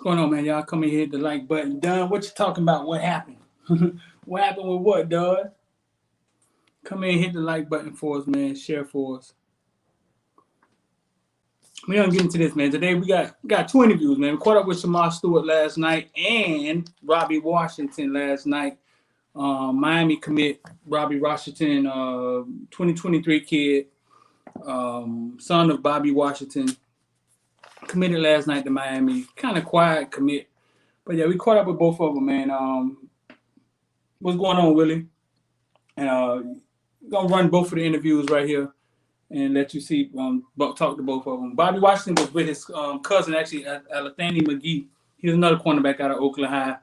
going on, man? Y'all come in here, hit the like button. Done. What you talking about? What happened? What happened with what, dog? Come in, hit the like button for us, man. Share for us. We gonna get into this, man. Today we got 2 interviews, man. We caught up with Shamar Stewart last night and Robbie Washington last night. Miami commit Robbie Washington, 2023 kid, son of Bobby Washington, committed last night to Miami. Kind of quiet commit, but yeah, we caught up with both of them, man. What's going on, Willie? And gonna run both of the interviews right here and let you see, talk to both of them. Bobby Washington was with his cousin, actually, Alesthony McGhee. He's another cornerback out of Oakland High.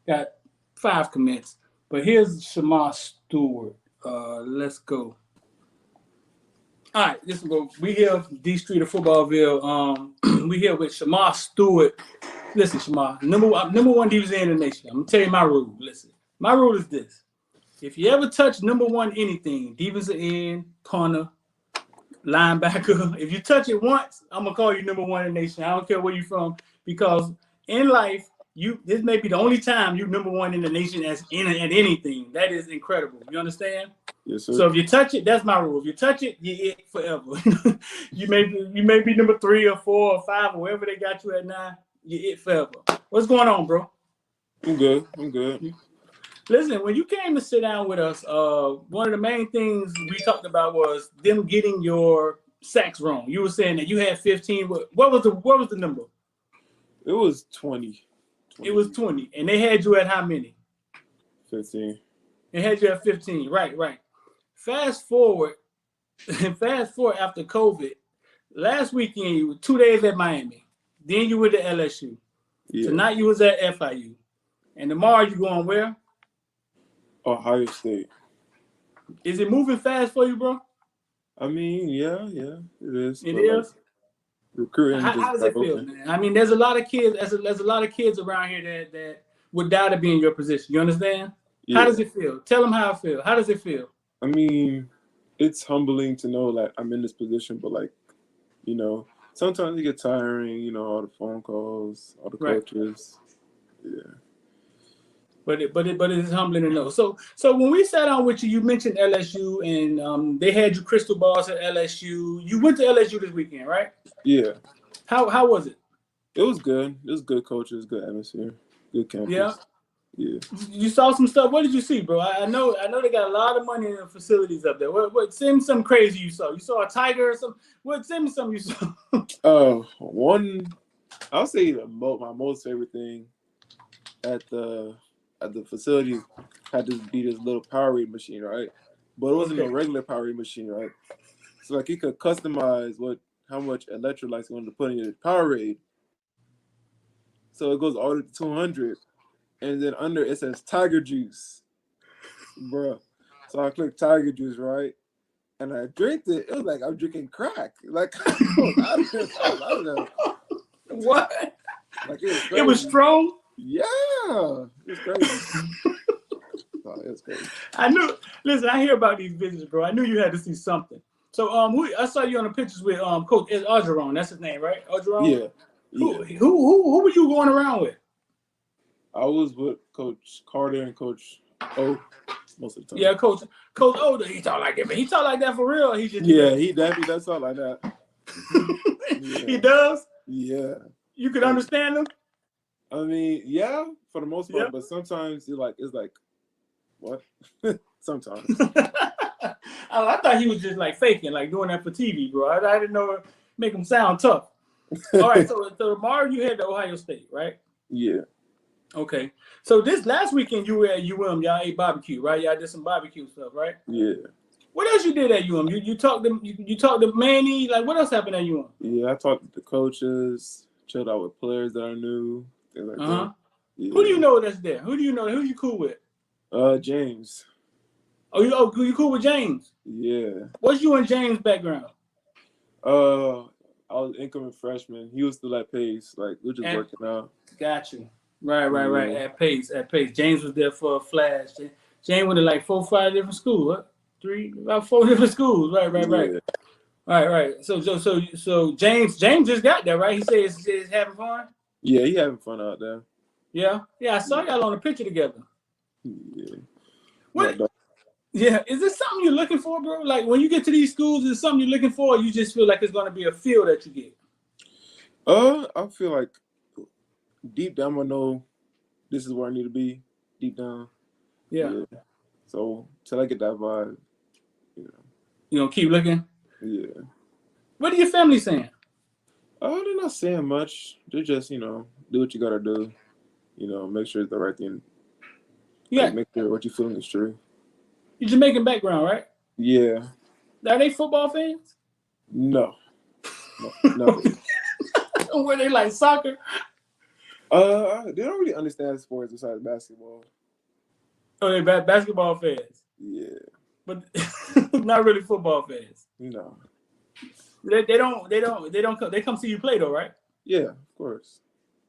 Got 5 commits. But here's Shamar Stewart. Let's go. All right, this will go. We here, D Street of Footballville. We here with Shamar Stewart. Listen, Shamar, number one DB's in the nation. I'm gonna tell you my rule. Listen, my rule is this: if you ever touch number one anything, defensive end, punter, linebacker, if you touch it once, I'm gonna call you number one in the nation. I don't care where you're from, because in life, this may be the only time you're number one in the nation at anything. That is incredible. You understand? Yes, sir. So if you touch it, that's my rule. If you touch it, you're it forever. you may be number 3 or 4 or 5 or wherever they got you at 9. You're it forever. What's going on, bro? I'm good. Listen, when you came to sit down with us, one of the main things we talked about was them getting your sacks wrong. You were saying that you had 15. What was the number? It was 20. It was 20, and they had you at how many? 15. They had you at 15. Right. Fast forward after COVID. Last weekend you were 2 days at Miami. Then you were to LSU. Yeah. Tonight you was at FIU. And tomorrow you going where? Ohio State. Is it moving fast for you, bro? I mean, yeah, it is. It is? Like, recruiting. How does it feel, man? I mean, there's a lot of kids. There's a lot of kids around here that would die to be in your position. You understand? Yeah. How does it feel? Tell them how it feels. How does it feel? I mean, it's humbling to know like I'm in this position, but like, you know, sometimes it gets tiring. You know, all the phone calls, all the coaches. Yeah. But it is humbling to know. So when we sat down with you, you mentioned LSU, and they had you crystal balls at LSU. You went to LSU this weekend, right? Yeah. How was it? It was good. It was good coaches, good atmosphere, good campus. Yeah. You saw some stuff. What did you see, bro? I know they got a lot of money in the facilities up there. What send me something crazy you saw? You saw a tiger or something? What, send me something you saw? I'll say my most favorite thing at the facility had to be this little Powerade machine, right? But it wasn't a regular Powerade machine, right? So like you could customize how much electrolytes you wanted to put in your Powerade. So it goes all to 200, and then under it says Tiger Juice, bro. So I clicked Tiger Juice, right? And I drank it. It was like I'm drinking crack. Like I don't know. What? Like it was strong. Yeah, it's crazy. It's crazy. Listen, I hear about these visits, bro. I knew you had to see something. So, I saw you on the pictures with Coach Orgeron. That's his name, right? Orgeron? Yeah. Who were you going around with? I was with Coach Carter and Coach O most of the time. Yeah, Coach O. He talk like that, man. He talk like that for real. He definitely does talk like that. Yeah. He does. Yeah. You could understand him. I mean, yeah, for the most part, but sometimes it's like, what? Sometimes. I thought he was just like faking, like doing that for TV, bro. I didn't know it make him sound tough. All right, so tomorrow you head to Ohio State, right? Yeah. Okay. So this last weekend you were at UM, y'all ate barbecue, right? Y'all did some barbecue stuff, right? Yeah. What else you did at UM? You talked to Manny, like what else happened at UM? Yeah, I talked to the coaches, chilled out with players that I knew. Like yeah. Who do you know that's there? Who do you know? Who you cool with? James. Oh, you cool with James? Yeah. What's you and James' background? I was incoming freshman. He was still at Pace. Like we're just working out. Got you. Right. At Pace. James was there for a flash. James went to like 4 or 5 different schools. What? About 4 different schools. Right. Yeah. Right. So James just got there, right? He said it's having fun. Yeah, he having fun out there. Yeah, I saw y'all on a picture together. Yeah. What? Yeah, is this something you're looking for, bro? Like when you get to these schools, is it something you're looking for, or you just feel like it's going to be a feel that you get? I feel like deep down I know this is where I need to be. Deep down. Yeah. So till I get that vibe, you gonna keep looking. Yeah. What are your family saying? Oh, they're not saying much. They're just do what you gotta do. Make sure it's the right thing. Yeah. Like, make sure what you're feeling is true. You Jamaican background, right? Yeah. Are they football fans? No. Were they like soccer? They don't really understand sports besides basketball. Oh, they basketball fans. Yeah. But not really football fans. No. They don't come see you play though, right? Yeah, of course.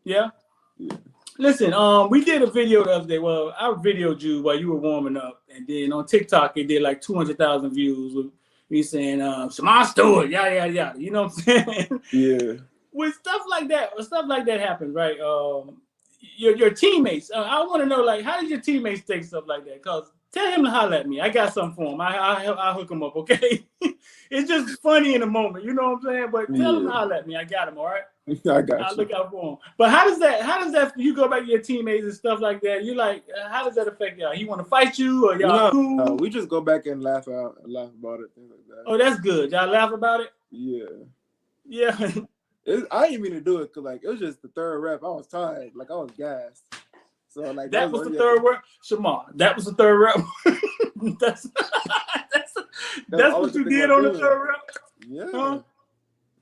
Yeah? Yeah. Listen, we did a video the other day. Well, I videoed you while you were warming up, and then on TikTok it did like 200,000 views with me saying Shamar Stewart, yada. You know what I'm saying? Yeah. When stuff like that happens, right? Your teammates. I want to know, like, how did your teammates take stuff like that? Cause tell him to holler at me. I got something for him. I'll hook him up. Okay. It's just funny in the moment, you know what I'm saying? But tell him to holler at me. I got him. All right. I got you. I'll look out for him. But how does that? You go back to your teammates and stuff like that. You like, how does that affect y'all? He want to fight you or y'all cool? No, we just go back and laugh about it, things like that. Oh, that's good. Y'all laugh about it. Yeah. Yeah. I didn't mean to do it because it was just the third rep. I was tired, I was gassed. So that was the third rep, Shamar. That was the third rep. that's what you did on the third rep. Yeah. Huh?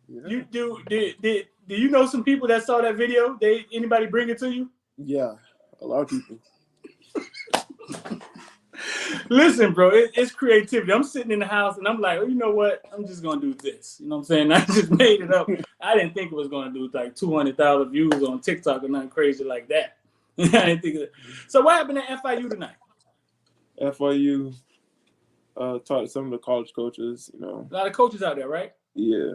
Yeah. You do you know some people that saw that video? Anybody bring it to you? Yeah, a lot of people. Listen, bro, it's creativity. I'm sitting in the house and I'm like, you know what? I'm just gonna do this. You know what I'm saying? I just made it up. I didn't think it was gonna do like 200,000 views on TikTok or nothing crazy like that. I didn't think of it. So what happened at FIU tonight? FIU talked to some of the college coaches. A lot of coaches out there, right? Yeah.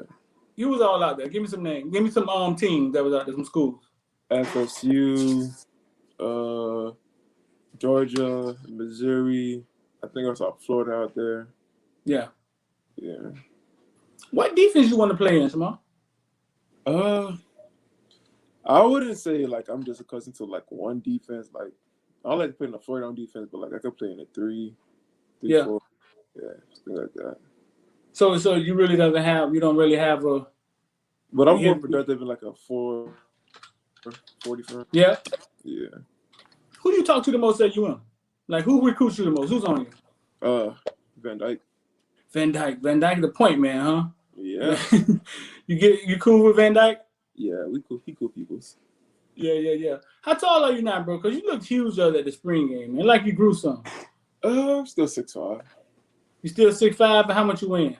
You was all out there. Give me some names. Give me some teams that was out there, some schools. FSU, Georgia, Missouri. I think I saw Florida out there. Yeah. Yeah. What defense you want to play in, Shamar? I wouldn't say I'm just accustomed to one defense. I like to play in the 4-down defense, but I could play in a 3, 4. Yeah, things like that. So you really you don't really have a. But I'm more productive in a 4-44. Yeah. Yeah. Who do you talk to the most at UM? Who recruits you the most? Who's on you? Van Dyke. Van Dyke, the point man, huh? Yeah. You cool with Van Dyke? Yeah, we cool. He cool peoples. Yeah. How tall are you now, bro? Because you looked huge at the spring game, man. Like you grew some. I'm still 6'5". You still 6'5", and how much you weigh?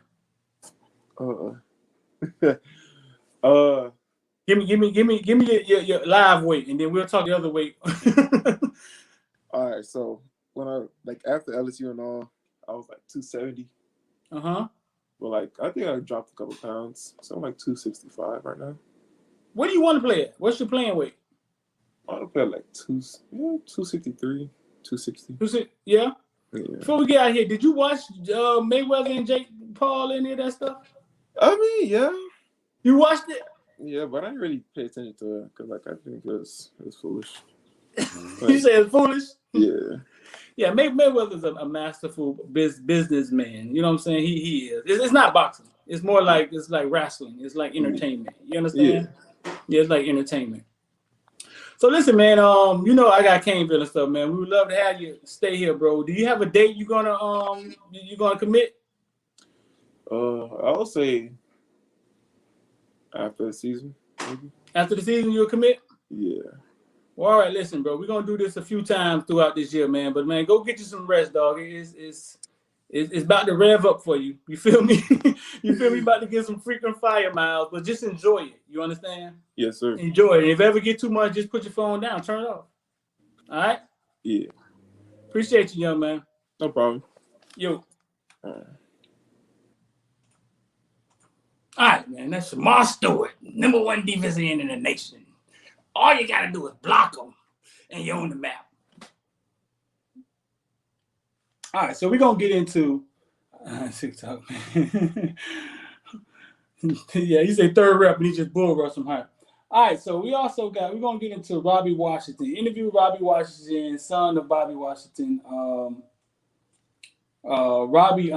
Give me your live weight, and then we'll talk the other weight. All right, so when I after LSU and all, I was 270. But I think I dropped a couple pounds, so I'm 265 right now. What do you want to play at? What's your playing weight? I want to play 263, 260. Yeah. Before we get out here, did you watch Mayweather and Jake Paul, any of that stuff? I mean, yeah. You watched it? Yeah, but I didn't really pay attention to it because I think it was foolish. You say it's foolish? Yeah. Yeah, Mayweather's a masterful businessman. You know what I'm saying? He is. It's not boxing. It's more it's like wrestling. It's like entertainment. You understand? Yeah, it's like entertainment. So listen, man. I got Caneville and stuff, man. We would love to have you stay here, bro. Do you have a date you're gonna commit? I'll say after the season, maybe. After the season, you'll commit? Yeah. Well, all right, listen, bro. We're gonna do this a few times throughout this year, man. But man, go get you some rest, dog. It's about to rev up for you. You feel me? You feel me? About to get some freaking fire miles, but just enjoy it. You understand? Yes, sir. Enjoy it. And if you ever get too much, just put your phone down. Turn it off. All right? Yeah. Appreciate you, young man. No problem. Yo. All right, man. That's Shamar Stewart, #1 defensive end in the nation. All you got to do is block them, and you're on the map. All right, so we're going to get into TikTok. Yeah, he's a third rep, and he just bull rushed him high. All right, so we're going to get into Robbie Washington. Interview Robbie Washington, son of Bobby Washington. Robbie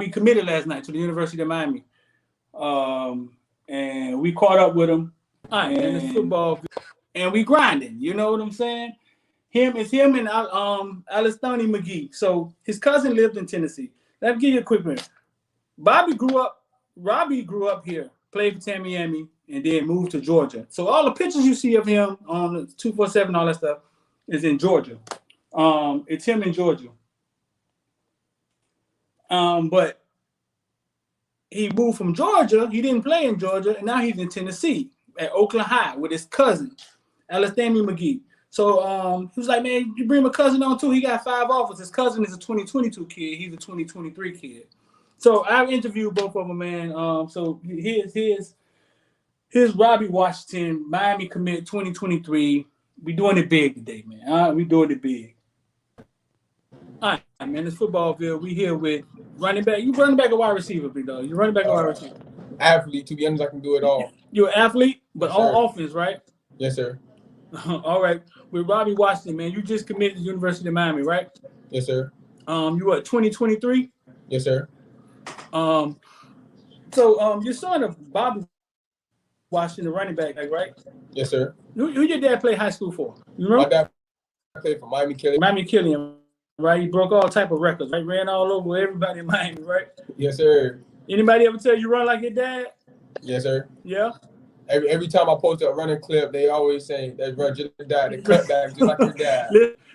committed last night to the University of Miami. And we caught up with him. All right, and it's football. And we grinding, you know what I'm saying? Him and Alesthony McGhee. So his cousin lived in Tennessee. Let me give you a quick minute. Robbie grew up here, played for Tamiami, and then moved to Georgia. So all the pictures you see of him on the 247, all that stuff, is in Georgia. It's him in Georgia. But he moved from Georgia. He didn't play in Georgia, and now he's in Tennessee at Oakland High with his cousin, Alesthony McGhee. So he was like, man, you bring my cousin on too. He got 5 offers. His cousin is a 2022 kid. He's a 2023 kid. So I interviewed both of them, man. So here's Robbie Washington, Miami commit 2023. We doing it big today, man. We doing it big. All right, man. It's Footballville. We here with running back. You running back or wide receiver, big dog? You running back or wide receiver? Athlete. To be honest, I can do it all. You're an athlete, but yes, on offense, right? Yes, sir. All right. With Robbie Washington, man, you just committed to the University of Miami, right? Yes, sir. You what, 2023? Yes, sir. So you're son of Bobby Washington, the running back, right? Yes, sir. Who your dad played high school for? You remember? My dad played for Miami Killian. Miami Killian, right? He broke all type of records, right? Ran all over everybody in Miami, right? Yes, sir. Anybody ever tell you run like your dad? Yes, sir. Yeah. Every time I post a running clip, they always say that run just like dad, the cut back just like your dad.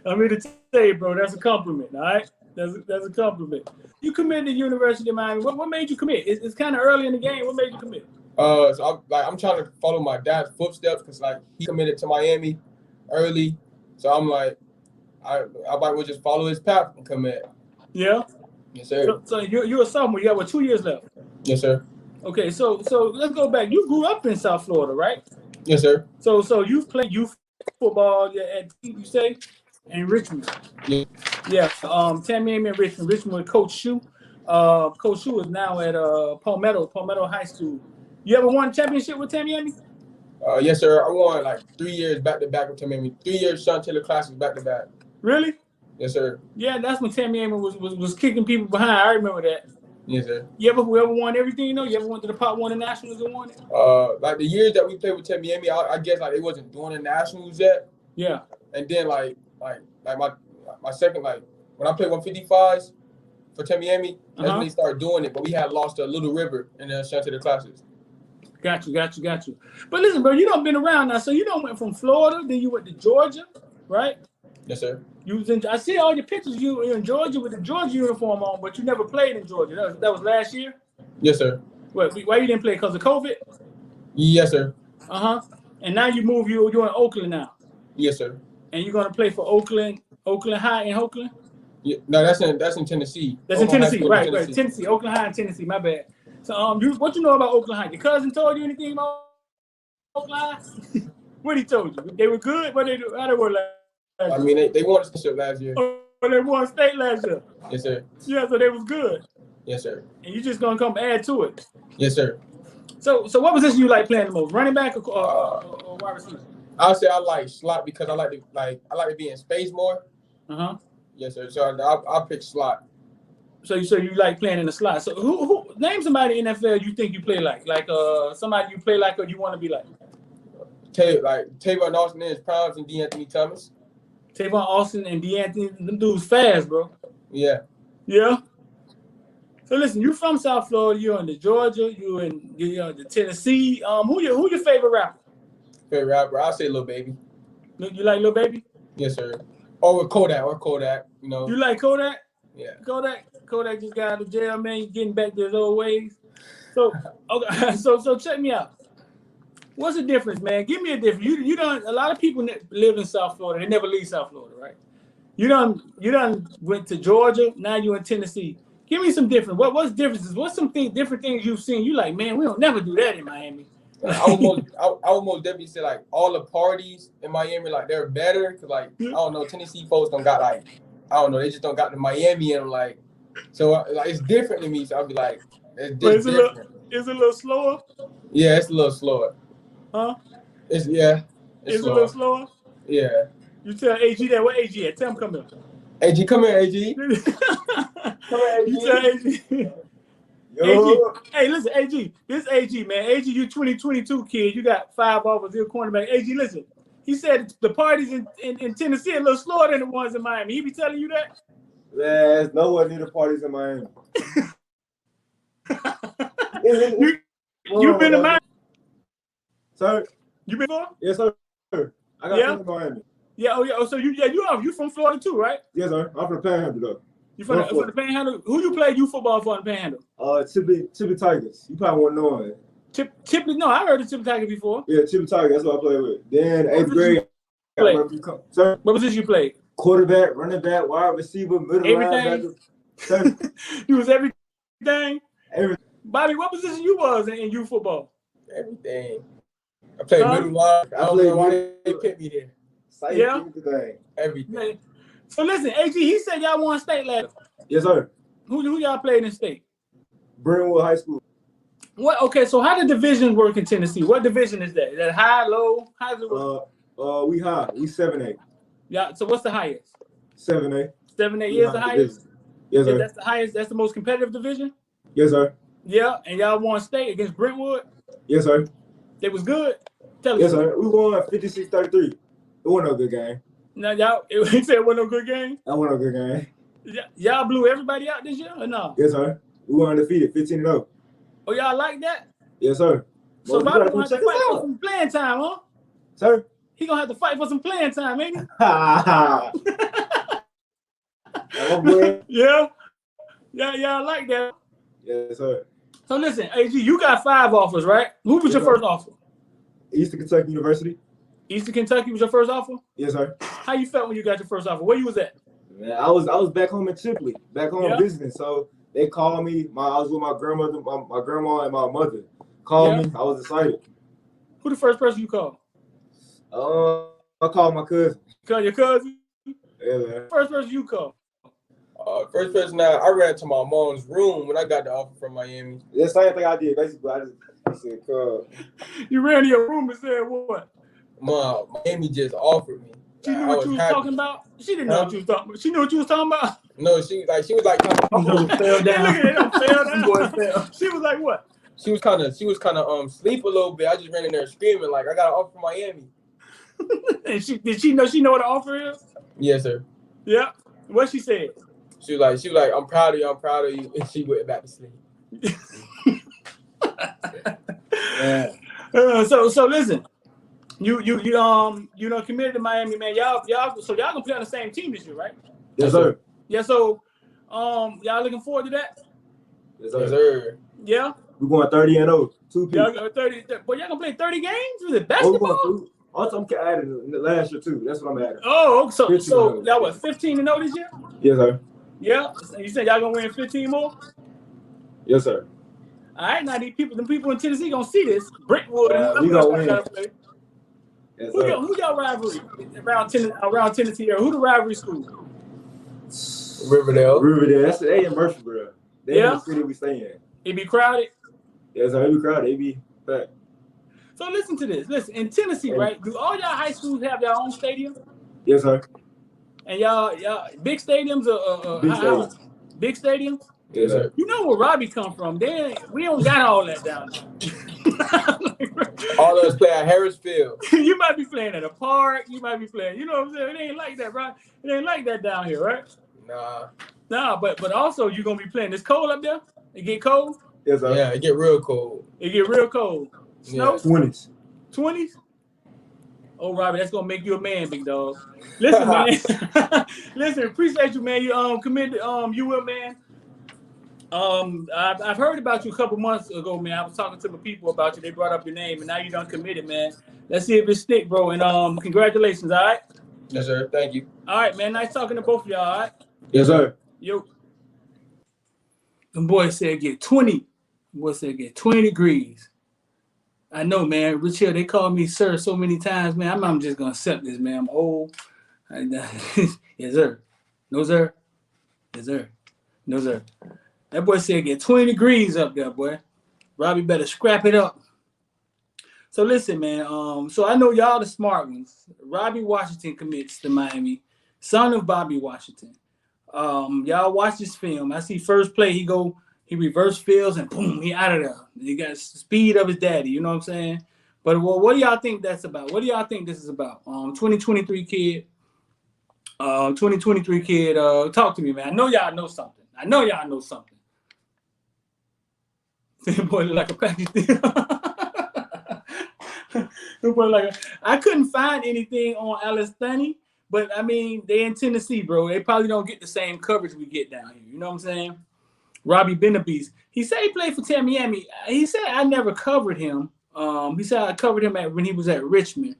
I'm here to tell you, bro, that's a compliment, all right? That's a compliment. You committed to the University of Miami. What made you commit? It's kind of early in the game. What made you commit? So I'm trying to follow my dad's footsteps because he committed to Miami early. So I'm like, I might well just follow his path and commit. Yeah. Yes, sir. So you're a sophomore. You have 2 years left. Yes, sir. Okay, so let's go back. You grew up in South Florida, right? Yes, sir. So you've played youth football at you say in Richmond. Yeah. Yeah. Tamiami and Richmond with Coach Shu. Coach Shu is now at Palmetto High School. You ever won a championship with Tamiami? Yes, sir. I won like 3 years back to back with Tamiami. 3 years Sean Taylor classes back to back. Really? Yes, sir. Yeah, that's when Tamiami was kicking people behind. I remember that. Yes, sir. You ever won everything? You ever went to the Pop 1 and Nationals and won it? Like the years that we played with Tamiami, I guess like they wasn't doing the Nationals yet. Yeah. And then like my second when I played 155s for Tamiami, that's when they started doing it. But we had lost to Little River in the Sean Taylor classes. Got you. But listen, bro, you done been around now. So you done went from Florida, then you went to Georgia, right? Yes, sir. I see all your pictures. You in Georgia with the Georgia uniform on, but you never played in Georgia. That was last year? Yes, sir. Why you didn't play? Because of COVID? Yes, sir. And now you move. You're in Oakland now. Yes, sir. And you're gonna play for Oakland High in Oakland? Yeah, no, that's in Tennessee. That's in Tennessee, right? Tennessee, Oakland High in Tennessee. My bad. So what you know about Oakland High? Your cousin told you anything about Oakland High? What he told you? They were good. What they do? How they were last year? I mean, they won a championship last year. Oh, they won state last year. Yes, sir. Yeah, so they was good. Yes, sir. And you just gonna come add to it. Yes, sir. So what position you like playing the most? Running back or wide receiver? I'll say I like slot because I like to be in space more. Yes, sir. So I'll pick slot. So you like playing in the slot. So who name somebody in the NFL you think you play like? Like somebody you play like or you want to be like? Tavon Austin is Prowse and DeAnthony Thomas. Tavon Austin and DeAnthony, them dudes fast, bro. Yeah. Yeah. So listen, you from South Florida, you're in the Georgia, you're in the Tennessee. Who your favorite rapper? Favorite rapper? I'll say Lil Baby. You like Lil Baby? Yes, sir. Or with Kodak, you know. You like Kodak? Yeah. Kodak just got out of jail, man. He's getting back to his old ways. So okay, so check me out. What's the difference, man? Give me a difference. You done a lot of people live in South Florida. They never leave South Florida, right? You done went to Georgia. Now you in Tennessee. Give me some difference. What's differences? What's some different things you've seen? You like, man, we don't never do that in Miami. I would most definitely say like all the parties in Miami, like they're better because like I don't know, Tennessee folks don't got like I don't know, they just don't got the Miami in them like so like it's different to me. So I'll be like it's just different. It's a little slower. Yeah, it's a little slower. Huh? It's a little slower. Yeah. You tell AG that. What AG at? Tell him come here. AG, come here, AG. Come here, AG. You tell AG. Yo. AG. Hey, listen, AG. This AG, man. AG, you 2022 kid. You got 5 offers. You're a cornerback. AG, listen. He said the parties in Tennessee are a little slower than the ones in Miami. He be telling you that? Man, there's nowhere near the parties in Miami. You been to Miami? Sir? You been before? Yes, sir. I got friends in Miami. Yeah, oh yeah. Oh, so you from Florida too, right? Yes, sir. I'm from the Panhandle though. You from the Panhandle? Who you played youth football for in the Panhandle? Chippy Tigers. You probably won't know it. Chipley? No, I heard of Chipley Tigers before. Yeah, Chippy Tigers. That's what I played with. Then 8th grade. Sir? What position you played? Quarterback, running back, wide receiver, middle linebacker. You was everything? Everything. Bobby, what position you was in youth football? Everything. I played middle line. I don't know why they picked me there. Yeah. Everything. So listen, AG, he said y'all won state last. Yes, sir. Who y'all played in state? Brentwood High School. What? Okay, so how do divisions work in Tennessee? What division is that? Is that high, low? How does it work? We high. We 7A. Yeah. So what's the highest? 7A. 7A is the highest. Yes, sir. That's the highest. That's the most competitive division. Yes, sir. Yeah, and y'all won state against Brentwood. Yes, sir. It was good. Tell yes, sir. We won 56-33. It wasn't a good game. Now y'all, he said it wasn't a good game. That wasn't a good game. Y'all blew everybody out this year or no? Yes, sir. We were undefeated, 15-0. Oh, y'all like that? Yes, sir. So Bobby gonna have to fight for some playing time, huh? Sir? He gonna have to fight for some playing time, ain't he? Yeah. Yeah, I like that. Yes, sir. So listen, AG, you got 5 offers, right? Who was your first offer? Eastern Kentucky University. Eastern Kentucky was your first offer? Yes, sir. How you felt when you got your first offer? Where you was at? Man, I was back home in Chipley, back home visiting. So they called me. I was with my grandmother, my grandma, and my mother. Called me. I was excited. Who the first person you called? I called my cousin. Call your cousin? Yeah, man. First person you called? First person I ran to my mom's room when I got the offer from Miami. The same thing I did. Basically, I just said, You ran to your room and said what? Mom, Miami just offered me. She knew what you was talking about? She didn't know what you was talking about. She knew what you was talking about? No, she was like fell down. Fell down. Boy, fell. She was like what? She was kind of sleep a little bit. I just ran in there screaming like I got an offer from Miami. And did she know what the offer is? Yes, sir. Yeah. What she said? She was like, I'm proud of you, and she went back to sleep. yeah. So listen. You committed to Miami, man. Y'all gonna play on the same team this year, right? Yes, sir. Yeah, so y'all looking forward to that? Yes, sir. Yes, sir. Yeah. We're going 30-0. 2 people. Y'all 30. Boy, y'all gonna play 30 games? Is it basketball? I'm adding last year too. That's what I'm adding. Oh, so y'all what 15-0 this year? Yes, sir. Yeah. You said y'all gonna win 15 more? Yes, sir. All right, now the people in Tennessee gonna see this. Brentwood we gonna win. Yes, who y'all rivalry around Tennessee area? Who the rivalry school? Riverdale. That's the A in Murfreesboro. They in the city we stay in. It be crowded? Yes, sir. It be crowded. It be packed. So listen to this. Listen, in Tennessee, right? Do all y'all high schools have their own stadium? Yes, sir. And y'all big stadiums or big stadiums? Yes, sir. You know where Robbie come from? We don't got all that down there. All of us play at Harris Field. You might be playing at a park. You might be playing. You know what I'm saying? It ain't like that, right? It ain't like that down here, right? Nah, but also you're gonna be playing. It's cold up there. It get cold. Yes, sir. Yeah, it get real cold. Snow. 20s. 20s. Oh, Robbie, that's gonna make you a man, big dog. Listen, man. Listen, appreciate you, man. You committed. You will, man. I've heard about you a couple months ago, man. I was talking to my people about you. They brought up your name, and now you done committed, man. Let's see if it stick, bro. And congratulations, all right? Yes, sir. Thank you. All right, man. Nice talking to both of y'all, all right? Yes, sir. Yo. Them boys said get 20. Boys said get 20 degrees. I know, man. Rich Hill, they call me sir so many times, man. I'm just gonna accept this, man. I'm old. Yes, sir. No, sir. Yes, sir. No, sir. That boy said get 20 degrees up there, boy. Robbie better scrap it up. So listen, man. So I know y'all the smart ones. Robbie Washington commits to Miami, son of Bobby Washington. Y'all watch this film. I see first play, he reverse fields and boom, he out of there. He got the speed of his daddy, you know what I'm saying? But what do y'all think that's about? What do y'all think this is about? 2023 kid. 2023 kid, talk to me, man. I know y'all know something. Boy look like a package deal. I couldn't find anything on Alesthony, but I mean, they in Tennessee, bro. They probably don't get the same coverage we get down here. You know what I'm saying? Robbie been a beast. He said he played for Miami. He said I never covered him. He said I covered him when he was at Richmond.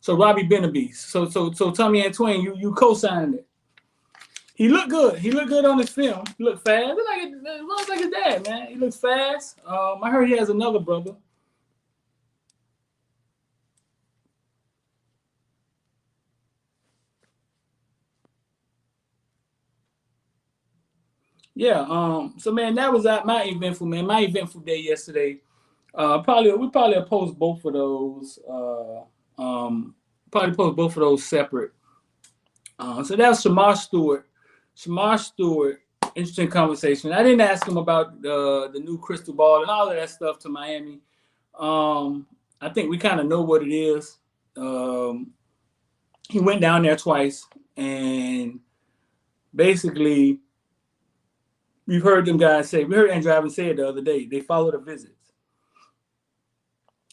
So Robbie been a beast. So Tommy Antoine, you co-signed it. He looked good. He looked good on his film. He looked fast. Looks like his dad, man. He looks fast. I heard he has another brother. Yeah. So man, that was my eventful day yesterday. We probably post both of those. Probably post both of those separate. So that's Shamar Stewart. Shamar Stewart, interesting conversation. I didn't ask him about the new crystal ball and all of that stuff to Miami. I think we kind of know what it is. He went down there twice, and basically, we heard Andrew Evans say it the other day, they follow the visits.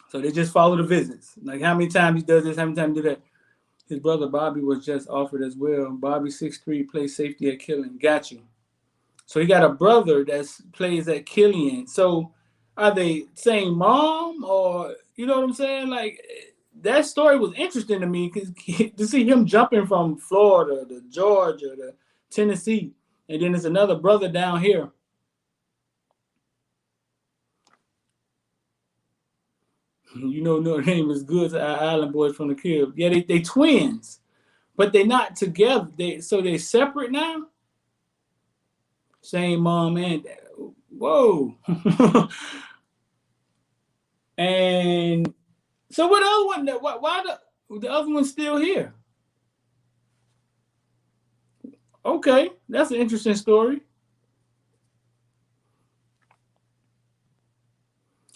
So they just follow the visits. Like how many times he does this, how many times he do that. His brother Bobby was just offered as well. Bobby 6'3", plays safety at Killian. Got you. So he got a brother that plays at Killian. So are they same mom or, you know what I'm saying? Like that story was interesting to me because to see him jumping from Florida to Georgia to Tennessee. And then there's another brother down here. You know, Notre Dame is good to our Island boys from the crib. Yeah, they twins, but they're not together. They're separate now. Same mom and dad. Whoa. And so what other one? Why the other one's still here? Okay, that's an interesting story.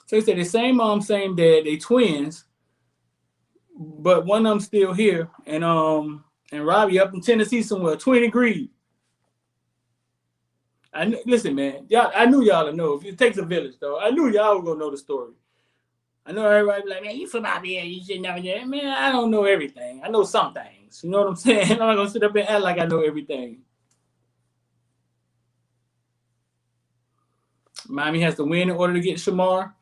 So they say the same mom, same dad, they twins, but one of them still here, and Robbie up in Tennessee somewhere, 20 degrees. Listen, man, y'all. I knew y'all would know. If it takes a village, though, I knew y'all were gonna know the story. I know everybody be like, man, you from out here, you should know that. Man, I don't know everything. I know some things. You know what I'm saying? I'm not gonna sit up and act like I know everything. Miami has to win in order to get Shamar.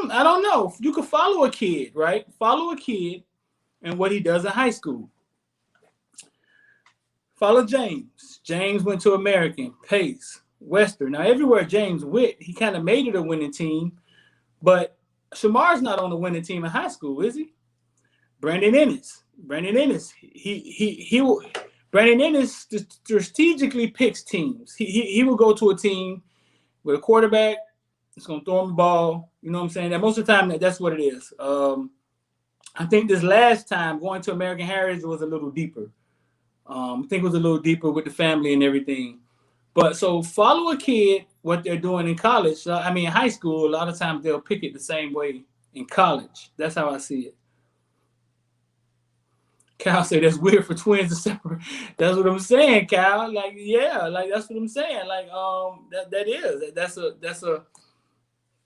I don't know. You could follow a kid, right? Follow a kid and what he does in high school. Follow James. James went to American, Pace, Western. Now, everywhere James went, he kind of made it a winning team. But Shamar's not on the winning team in high school, is he? Brandon Ennis. Brandon Ennis strategically picks teams. He will go to a team with a quarterback. It's going to throw him the ball. You know what I'm saying? That most of the time, that's what it is. I think this last time going to American Heritage was a little deeper. I think it was a little deeper with the family and everything. But so follow a kid, what they're doing in college. In high school, a lot of times they'll pick it the same way in college. That's how I see it. Kyle said that's weird for twins to separate. That's what I'm saying, Kyle. Like, yeah, like that's what I'm saying. Like,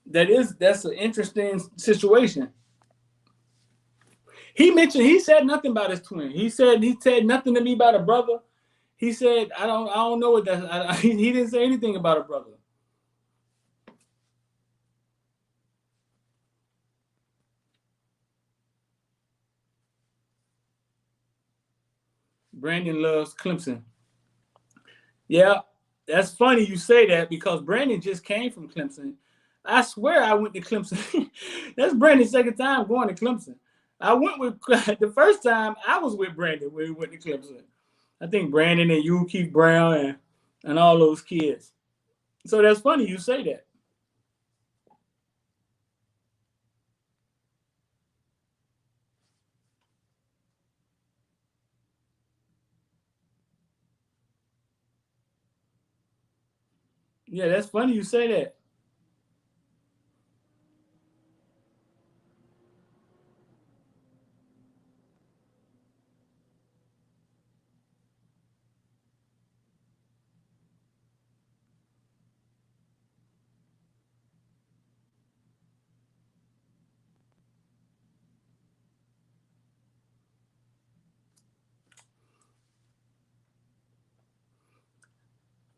that's an interesting situation. He said nothing about his twin. He said nothing to me about a brother. He said, I don't know what that. He didn't say anything about a brother. Brandon loves Clemson. Yeah, that's funny you say that because Brandon just came from Clemson. I swear I went to Clemson. That's Brandon's second time going to Clemson. I went with the first time I was with Brandon when we went to Clemson. I think Brandon and you, Keith Brown, and all those kids. So that's funny you say that. Yeah, that's funny you say that.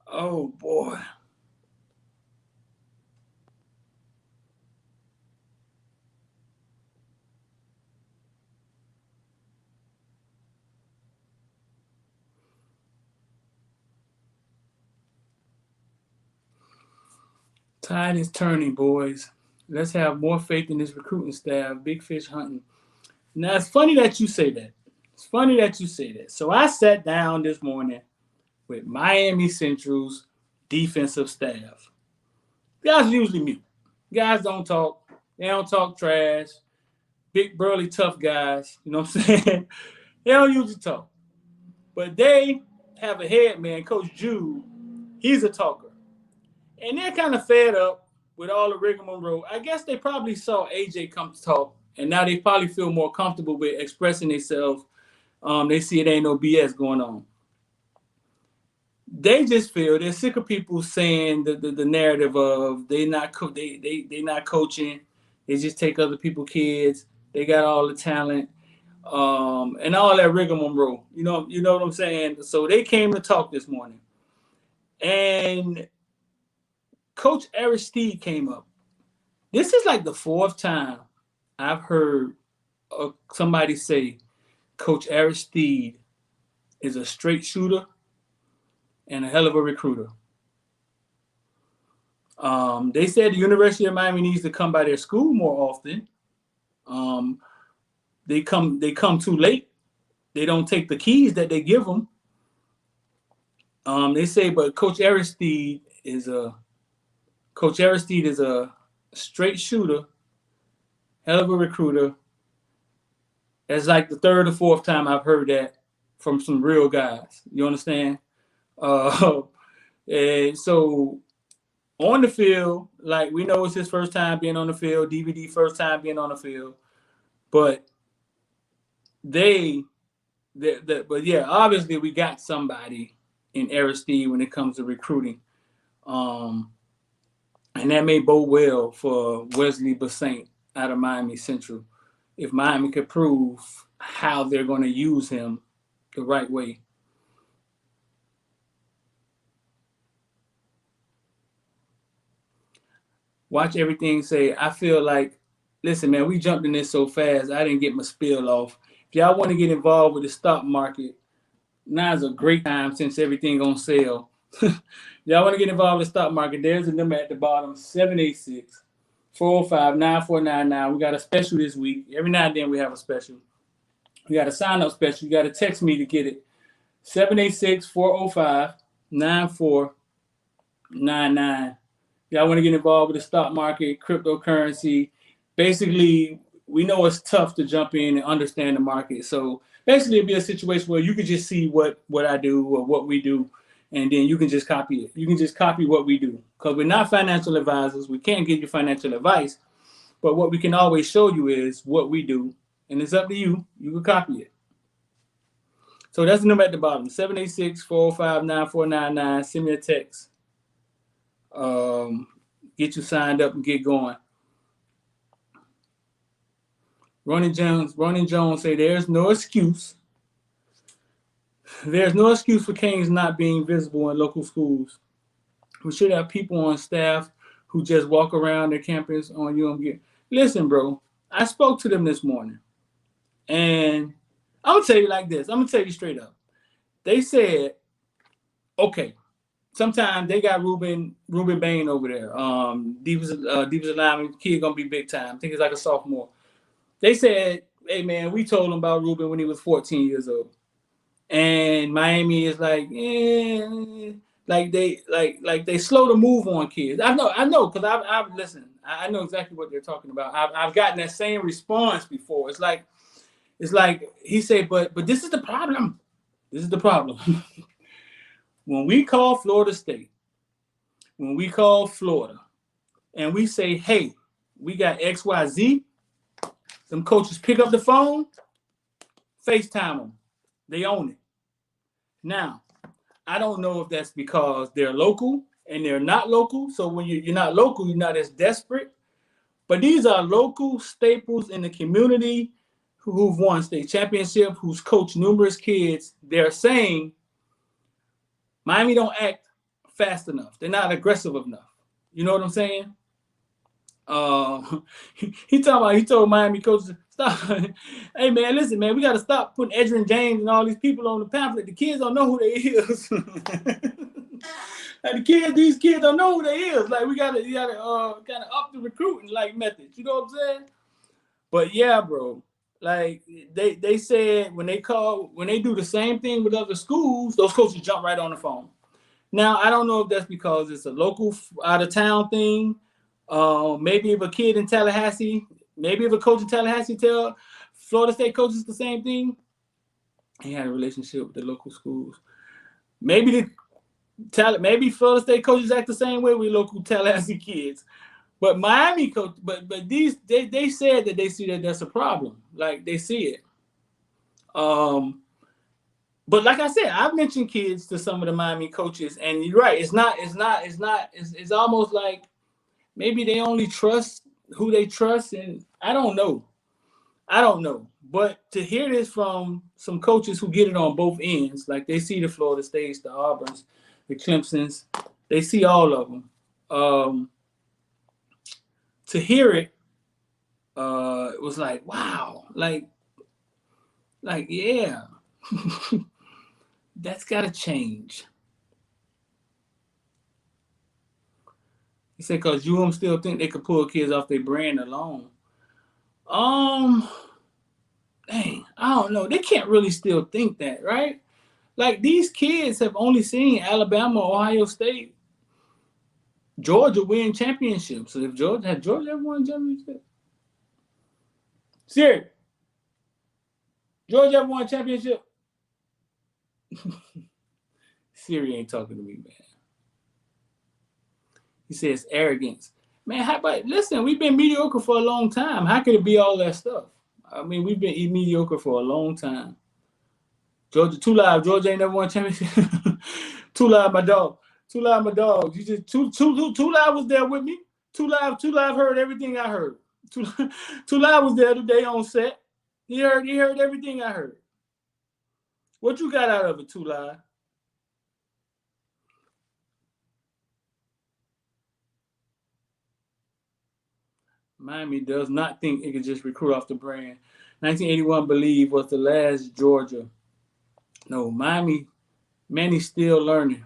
Oh boy. Tide is turning, boys. Let's have more faith in this recruiting staff. Big fish hunting. Now, it's funny that you say that. It's funny that you say that. So I sat down this morning with Miami Central's defensive staff. Guys usually mute. Guys don't talk. They don't talk trash. Big, burly, tough guys. You know what I'm saying? They don't usually talk. But they have a head man, Coach Jude. He's a talker. And they're kind of fed up with all the rigmarole. I guess they probably saw AJ come to talk, and now they probably feel more comfortable with expressing themselves. They see it ain't no BS going on. They just feel they're sick of people saying the narrative of they not coaching. They just take other people's kids. They got all the talent, and all that rigmarole. You know what I'm saying. So they came to talk this morning, and Coach Aristide came up. This is like the fourth time I've heard somebody say Coach Aristide is a straight shooter and a hell of a recruiter. They said the University of Miami needs to come by their school more often. They come too late. They don't take the keys that they give them. They say, but Coach Aristide is a straight shooter, hell of a recruiter. That's like the third or fourth time I've heard that from some real guys. You understand? And so on the field, like we know it's his first time being on the field, DVD first time being on the field, but but yeah, obviously we got somebody in Aristide when it comes to recruiting. And that may bode well for Wesley Basaint out of Miami Central if Miami could prove how they're going to use him the right way. Watch everything say, I feel like, listen, man, we jumped in this so fast, I didn't get my spiel off. If y'all want to get involved with the stock market, now's a great time since everything on sale. Y'all want to get involved with the stock market, there's a number at the bottom, 786-405-9499. We got a special this week. Every now and then we have a special. We got a sign-up special. You got to text me to get it. 786-405-9499. Y'all want to get involved with the stock market, cryptocurrency. Basically, we know it's tough to jump in and understand the market. So basically, it'd be a situation where you could just see what I do or what we do, and then you can just copy it. You can just copy what we do. Because we're not financial advisors. We can't give you financial advice. But what we can always show you is what we do. And it's up to you. You can copy it. So that's the number at the bottom, 786-405-9499. Send me a text. Get you signed up and get going. Ronnie Jones say there's no excuse. There's no excuse for Canes not being visible in local schools. We should have people on staff who just walk around their campus on UMG. Listen, bro, I spoke to them this morning. And I'm going to tell you like this. I'm going to tell you straight up. They said, okay, sometimes they got Ruben Bain over there. Divas alignment kid gonna be big time. I think it's like a sophomore. They said, hey man, we told him about Ruben when he was 14 years old. And Miami is like, like they slow to move on kids. I know, because I've listened. I know exactly what they're talking about. I've gotten that same response before. It's like he said, but this is the problem. This is the problem. When we call Florida State, when we call Florida, and we say, hey, we got XYZ, some coaches pick up the phone, FaceTime them. They own it. Now, I don't know if that's because they're local and they're not local. So when you're not local, you're not as desperate. But these are local staples in the community who've won state championship, who's coached numerous kids. They're saying Miami don't act fast enough. They're not aggressive enough. You know what I'm saying? He told Miami coaches, stop. Hey man, listen, man, we got to stop putting Edgerrin James and all these people on the pamphlet. The kids don't know who they is. Like these kids don't know who they is. Like you gotta kind of up the recruiting like methods. You know what I'm saying? But yeah, bro. Like they said when they do the same thing with other schools, those coaches jump right on the phone. Now I don't know if that's because it's a local out of town thing. Maybe if a kid in Tallahassee, maybe if a coach in Tallahassee tell Florida State coaches the same thing, he had a relationship with the local schools. Maybe Florida State coaches act the same way with local Tallahassee kids. But Miami coach, but these they said that they see that that's a problem. Like they see it. But like I said, I've mentioned kids to some of the Miami coaches, and you're right. It's almost like maybe they only trust who they trust, and I don't know. But to hear this from some coaches who get it on both ends, like they see the Florida States, the Auburns, the Clemsons, they see all of them. To hear it, it was like, wow, like yeah, that's got to change. He said, because still think they could pull kids off their brand alone. Dang, I don't know. They can't really still think that, right? Like these kids have only seen Alabama, Ohio State, Georgia win championships. So if Georgia ever won a championship? Siri, Georgia ever won a championship? Siri ain't talking to me, man. He says arrogance. Man, how about listen, we've been mediocre for a long time. How could it be all that stuff? I mean, we've been mediocre for a long time. Georgia, Two Live. Georgia ain't never won a championship. Two Live, my dog. Two Live, my dog. You just Two Live was there with me. Two Live heard everything I heard. Two Live was there today on set. He heard everything I heard. What you got out of it, Two Live? Miami does not think it can just recruit off the brand. 1981, believe, was the last Georgia. No, Manny's still learning.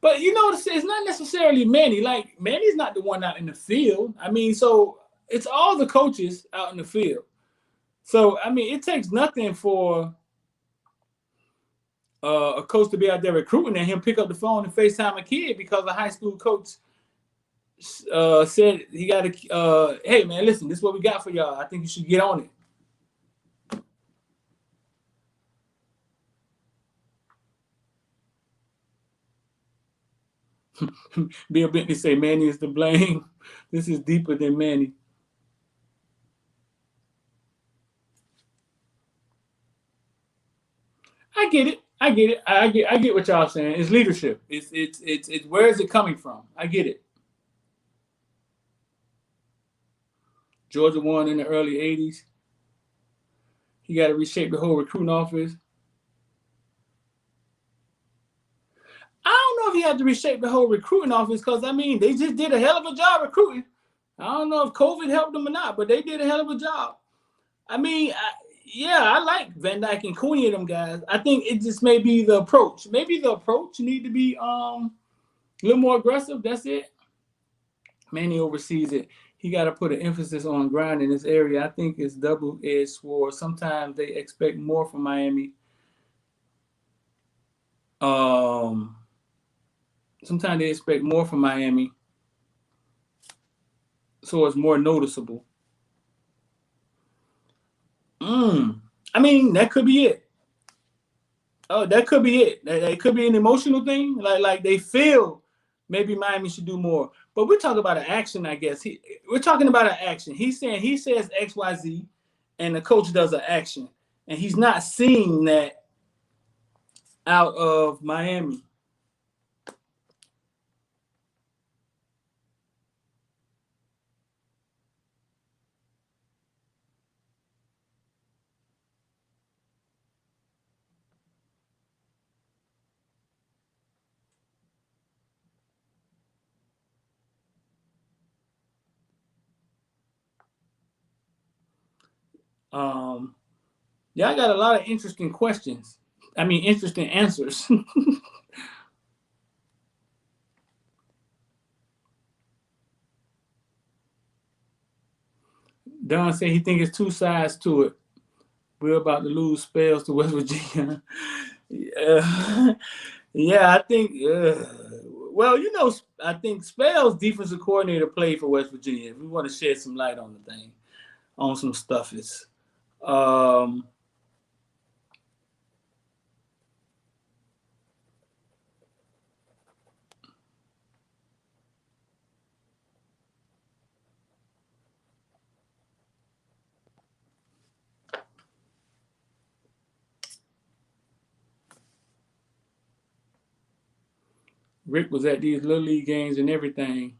But you know, it's not necessarily Manny. Like Manny's not the one out in the field. I mean, so it's all the coaches out in the field. So I mean, it takes nothing for a coach to be out there recruiting and him pick up the phone and FaceTime a kid because a high school coach said he got to, hey man, listen, this is what we got for y'all. I think you should get on it. Bill Bentley say Manny is to blame. This is deeper than Manny. I get it. I get what y'all saying. It's leadership. It's where is it coming from? I get it. Georgia won in the early 80s. He got to reshape the whole recruiting office. I don't know if he had to reshape the whole recruiting office because, I mean, they just did a hell of a job recruiting. I don't know if COVID helped them or not, but they did a hell of a job. I mean, I like Van Dyke and Cooney and them guys. I think it just may be the approach. Maybe the approach need to be A little more aggressive. That's it. Manny oversees it. He got to put an emphasis on grind in this area. I think it's double-edged sword. Sometimes they expect more from Miami. Sometimes they expect more from Miami, so it's more noticeable. I mean, that could be it. Oh, that could be it. That could be an emotional thing. Like they feel maybe Miami should do more. But we're talking about an action, I guess. We're talking about an action. He says XYZ, and the coach does an action. And he's not seeing that out of Miami. Yeah, I got a lot of interesting questions. I mean, interesting answers. Don said he thinks it's two sides to it. We're about to lose spells to West Virginia. Yeah, I think. Well, I think Spell's defensive coordinator played for West Virginia. If we want to shed some light on the thing, on some stuff, it's. Rick was at these Little League games and everything,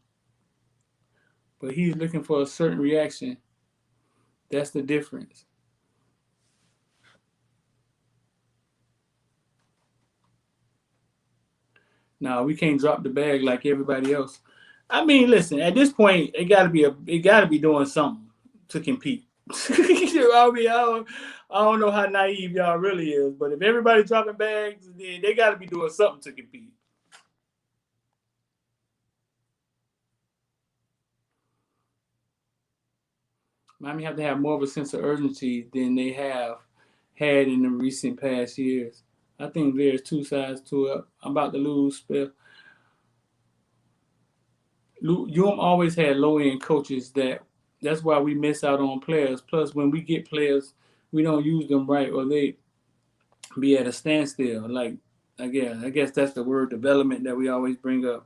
but he's looking for a certain reaction. That's the difference. No, we can't drop the bag like everybody else. I mean, listen, at this point, it gotta be doing something to compete. I mean, I don't know how naive y'all really is, but if everybody's dropping bags, then they gotta be doing something to compete. Miami have to have more of a sense of urgency than they have had in the recent past years. I think there's two sides to it. I'm about to lose spell. UM always had low-end coaches that's why we miss out on players. Plus, when we get players, we don't use them right, or they be at a standstill. Like, I guess that's the word development that we always bring up.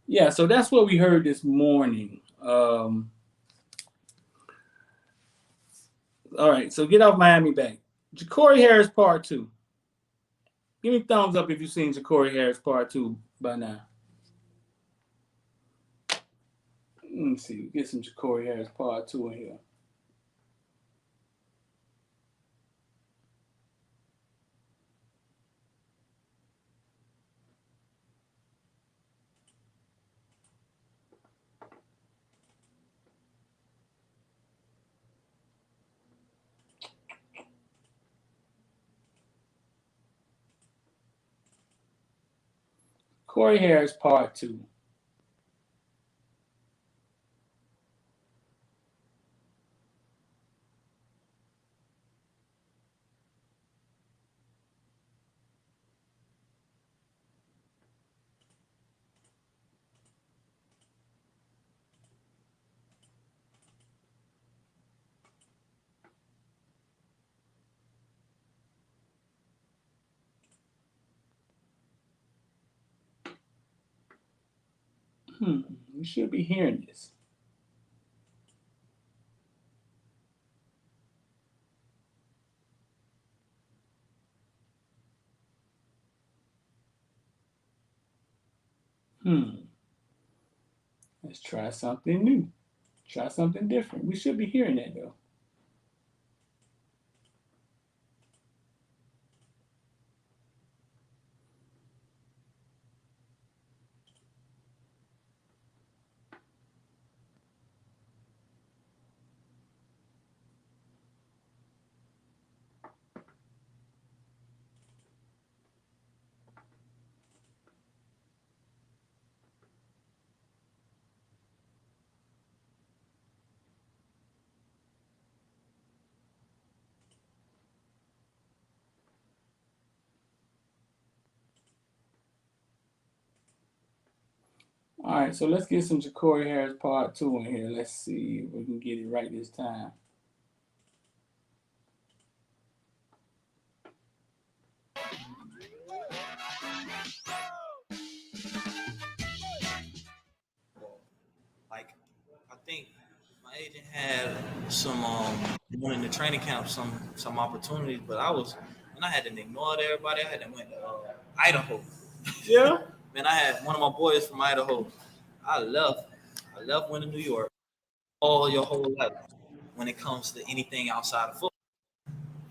Yeah, so that's what we heard this morning. All right, so get off Miami back. Jacory Harris Part 2. Give me thumbs up if you've seen Jacory Harris Part 2 by now. Let me see. Get some Jacory Harris Part 2 in here. Jacory Harris Part 2. You should be hearing this. Let's try something new. Try something different. We should be hearing that, though. All right, so let's get some Jacory Harris part 2 in here. Let's see if we can get it right this time. Like, I think my agent had some in the training camp some opportunities, but I had to ignore everybody. I had to went to Idaho. Yeah. Man, I had one of my boys from Idaho. I left went to New York all your whole life when it comes to anything outside of football.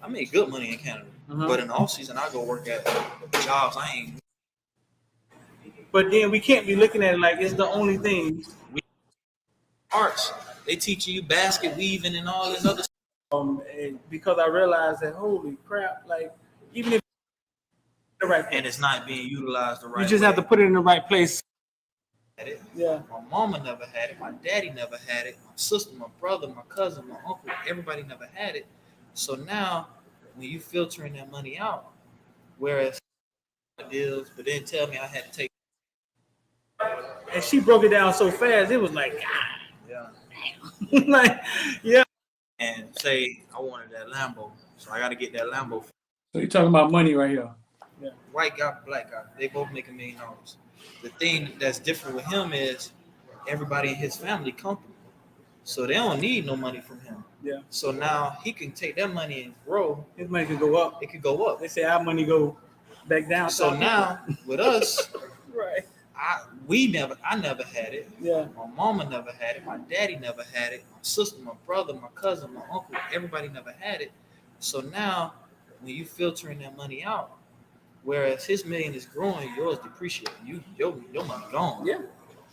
I made good money in Canada, but in the off season I go work at jobs I ain't. But then we can't be looking at it like it's the only thing. Arts, they teach you basket weaving and all this other stuff. Because I realized that holy crap, like even if the right place, and it's not being utilized the right way. You just have to put it in the right place. Yeah. My mama never had it. My daddy never had it. My sister, my brother, my cousin, my uncle, everybody never had it. So now when you filtering that money out, whereas deals, but then tell me I had to take. And she broke it down so fast, it was like, God. Yeah. Like, yeah. And say I wanted that Lambo, so I got to get that Lambo. So you're talking about money right here. Yeah. White guy, black guy, they both make $1 million. The thing that's different with him is everybody in his family comfortable, so they don't need no money from him. Yeah. So now he can take that money and grow. His money can go up. It could go up. They say our money go back down. So now with us, right? I never had it. Yeah. My mama never had it. My daddy never had it. My sister, my brother, my cousin, my uncle, everybody never had it. So now when you filtering that money out, whereas his $1 million is growing, yours depreciating. Your money gone. Yeah.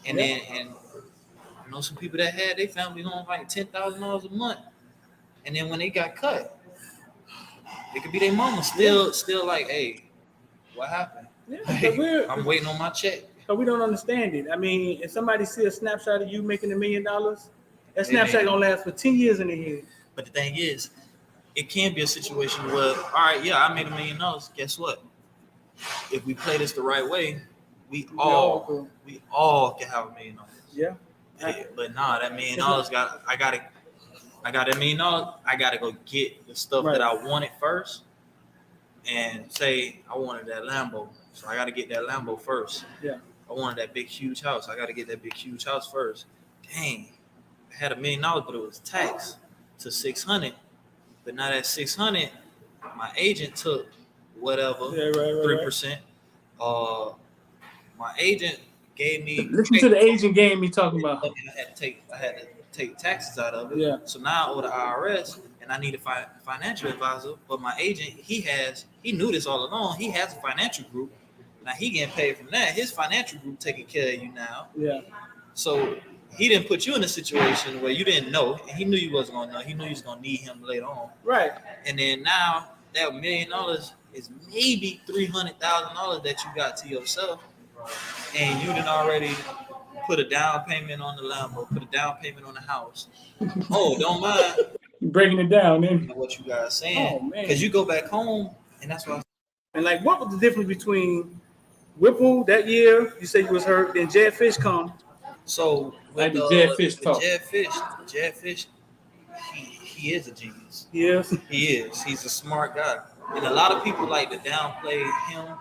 And then I know some people that had their family on like $10,000 a month, and then when they got cut, it could be their mama still like, hey, what happened? Yeah. Hey, I'm waiting on my check. So we don't understand it. I mean, if somebody see a snapshot of you making $1 million, that snapshot gonna last for 10 years in the head. But the thing is, it can be a situation where, all right, yeah, I made $1 million. Guess what? If we play this the right way, we all can have $1 million. Yeah. Hey, but nah, that $1 million I got $1 million. I gotta go get the stuff that I wanted first, and say I wanted that Lambo, so I gotta get that Lambo first. Yeah. I wanted that big huge house. I gotta get that big huge house first. Dang, I had $1 million, but it was taxed to $600. But now that $600, my agent took whatever 3%. My agent gave me. Listen to the agent game me talking about. I had to take taxes out of it. Yeah. So now I owe the IRS, and I need a financial advisor. But my agent, he knew this all along. He has a financial group. Now he getting paid from that. His financial group taking care of you now. Yeah. So he didn't put you in a situation where you didn't know. And he knew you wasn't gonna know. He knew you was gonna need him later on. Right. And then now that $1 million is maybe $300,000 that you got to yourself, and you done already put a down payment on the Lambo, put a down payment on the house. Oh, don't mind. Breaking it down, then. What you guys saying? Oh, man. Because you go back home, and that's why. And like, what was the difference between Whipple that year? You said you was hurt. Then Jed Fish come. So like the Jed Fish talk. Jed Fish, he is a genius. Yes. He is. He's a smart guy, and a lot of people like to downplay him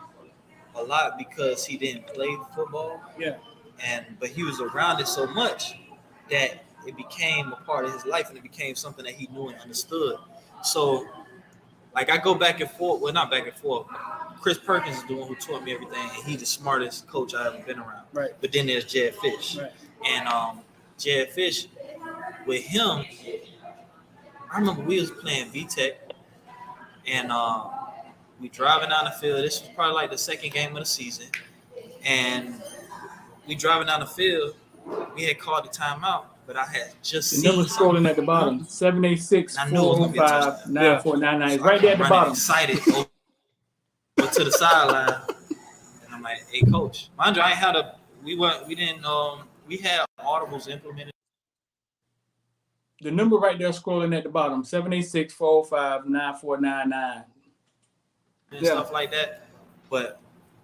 a lot because he didn't play football. Yeah. But he was around it so much that it became a part of his life, and it became something that he knew and understood. So, like, I go back and forth. Well, not back and forth. Chris Perkins is the one who taught me everything, and he's the smartest coach I've ever been around. Right. But then there's Jed Fish. Right. And Jed Fish, with him, I remember we was playing VTech, and we driving down the field. This was probably like the second game of the season. And we driving down the field. We had called the timeout, but I had just seen the number scrolling at the bottom. 786-405-9499. It's right there at the bottom. Excited over to the sideline. And I'm like, hey, coach. Mind you, I ain't had we had audibles implemented. The number right there scrolling at the bottom, 786-405-9499. And stuff like that. But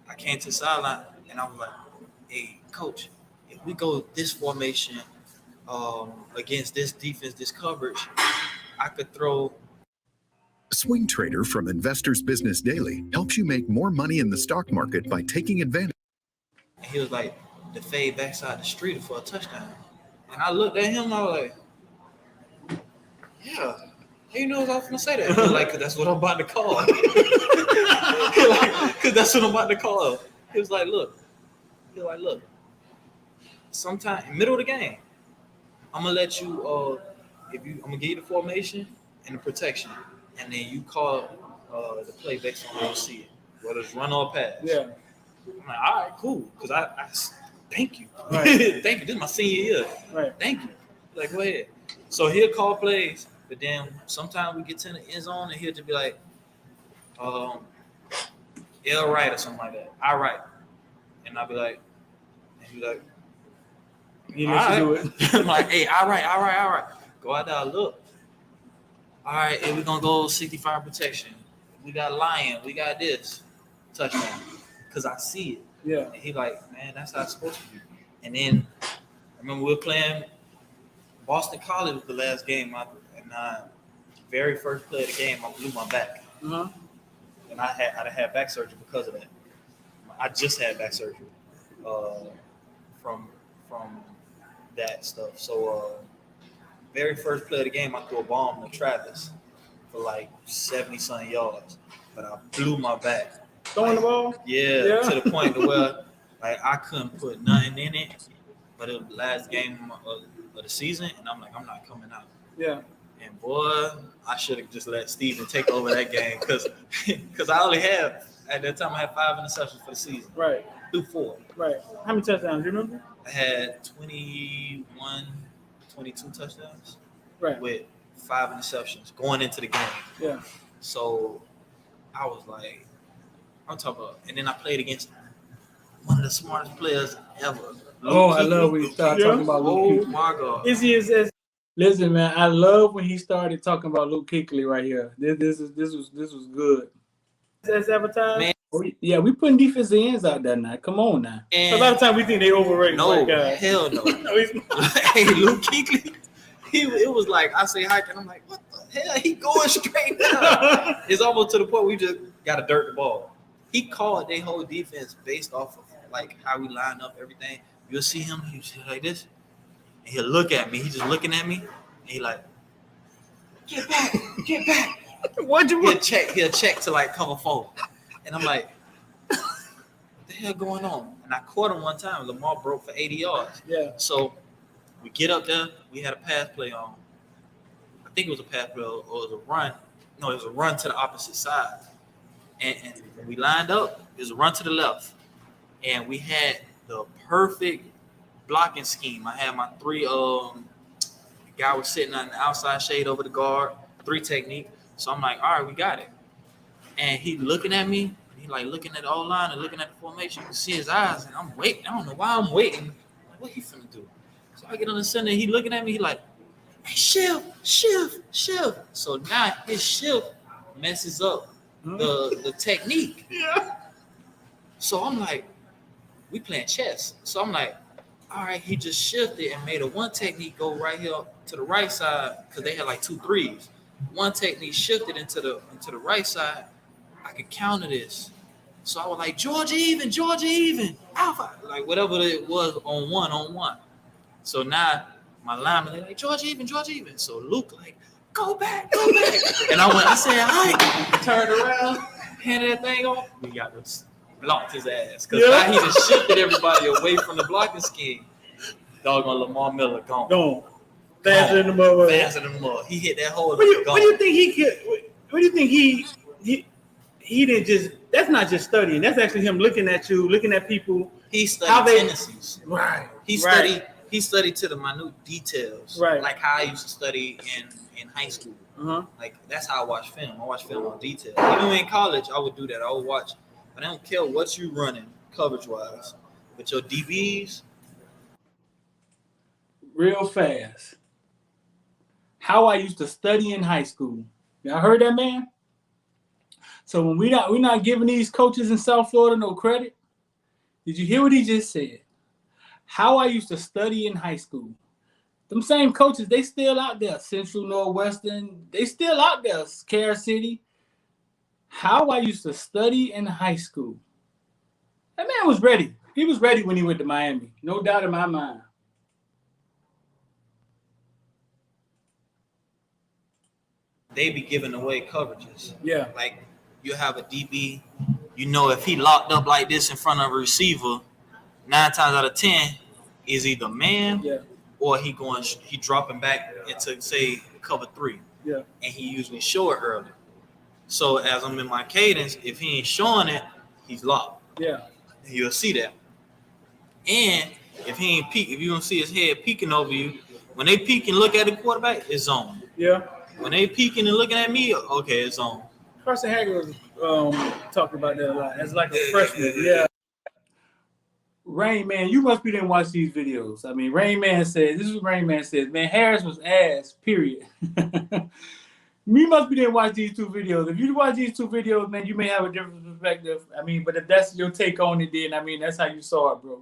I came to the sideline and I was like, hey, coach, if we go this formation against this defense, this coverage, I could throw. Swing Trader from Investors Business Daily helps you make more money in the stock market by taking advantage. And he was like, the fade backside the street for a touchdown. And I looked at him, I was like, yeah, he knows I was gonna say that. He was like, cause that's what I'm about to call. Cause that's what I'm about to call. He was like, look, sometime in the middle of the game, I'm gonna let you I'm gonna give you the formation and the protection, and then you call the play based on how you see it, whether it's run or pass. Yeah. I'm like, all right, cool, because I thank you. Right. Thank you. This is my senior year. Right. Thank you. Like, go ahead. So he'll call plays, but then sometimes we get to the end zone and he'll just be like, L right or something like that. I right. And I'll be like, You need to do it. I'm like, hey, all right. Go out there, look. All right, and we're going to go 65 protection. We got Lion. We got this. Touchdown. Because I see it. Yeah. And he like, man, that's how it's supposed to be. And then I remember we were playing Boston College was the last game. And very first play of the game, I blew my back. Uh-huh. And I had back surgery because of that. I just had back surgery from that stuff. So very first play of the game, I threw a bomb to Travis for like 70-something yards, but I blew my back. Throwing the ball? Yeah, to the point to where like I couldn't put nothing in it. But it was the last game of the season, and I'm like, I'm not coming out. Yeah. And boy, I should have just let Steven take over that game because I only had at that time I had 5 interceptions for the season. Right. Through 4. Right. How many touchdowns? Do you remember? I had 22 touchdowns. Right. With 5 interceptions going into the game. Yeah. So I was like, I'm talking about, and then I played against one of the smartest players ever. I love when you start talking about Luke. Oh my God. Is he as listen, man, I love when he started talking about Luke Kuechly right here. This was good. As advertised. Man. Yeah, we putting defensive ends out there now. Come on now. And a lot of times we think they overrated. No, guys. hell no. No, he's not. Hey, Luke Kuechly, it was like I say hike, and I'm like, what the hell? He going straight down. It's almost to the point we just got to dirt the ball. He called their whole defense based off of like how we line up everything. You'll see him, he's like this, and he'll look at me. He's just looking at me, and he like, get back. What'd you want? He'll check to like cover 4. And I'm like, what the hell going on? And I caught him one time. Lamar broke for 80 yards. Yeah. So we get up there. We had a pass play on. I think it was a pass play or it was a run. No, it was a run to the opposite side. And when we lined up, it was a run to the left. And we had the perfect blocking scheme. I had my 3 guy was sitting on the outside shade over the guard, 3 technique. So I'm like, all right, we got it. And he looking at me. He like looking at the O-line and looking at the formation. You can see his eyes, and I'm waiting. I don't know why I'm waiting. Like, what he finna do? So I get on the center. He looking at me. He like, hey, shift. So now his shift messes up the technique. Yeah. So I'm like, we playing chess. So I'm like, all right, he just shifted and made a 1 technique go right here to the right side because they had like 2 threes. 1 technique shifted into the right side. I could counter this. So I was like, Georgia even, Alpha. Like whatever it was on one. So now my lineman, they're like, Georgia even. So Luke like, go back. And I said, all right. Turned around, handed that thing off. We got this. Blocked his ass. Because now he just shifted everybody away from the blocking scheme. Doggone Lamar Miller gone. Faster than the mud. He hit that hole. What do you think he could? What do you think he didn't just? That's not just studying. That's actually him looking at you, looking at people. He studied tendencies. Right. He studied to the minute details. Right. Like how I used to study in high school. Uh-huh. Like that's how I watch film. I watch film on detail. Even in college, I would do that. I would watch. I don't care what you running coverage wise, but your DBs. Real fast. How I used to study in high school. Y'all heard that, man? So when we're not giving these coaches in South Florida no credit, did you hear what he just said? how I used to study in high school. Them same coaches, they still out there. Central, Northwestern, they still out there. Care City. How I used to study in high school. That man was ready. He was ready when he went to Miami. No doubt in my mind. They be giving away coverages. Yeah. Like, you have a DB, you know, if he locked up like this in front of a receiver, 9 times out of 10 is either man or he dropping back into, say, cover 3. Yeah. And he usually show it early. So as I'm in my cadence, if he ain't showing it, he's locked. Yeah. You'll see that. And if he ain't peek, if you don't see his head peeking over you, when they peek and look at the quarterback, it's zone. Yeah. When they peeking and looking at me, okay, it's on. Carson Hager was talking about that a lot as like a freshman. Yeah. Rain Man, you must be didn't watch these videos. I mean, Rain Man says, this is what Rain Man says, man, Harris was ass, period. Me must be didn't watch these 2 videos. If you watch these 2 videos, man, you may have a different perspective. I mean, but if that's your take on it, then I mean that's how you saw it, bro.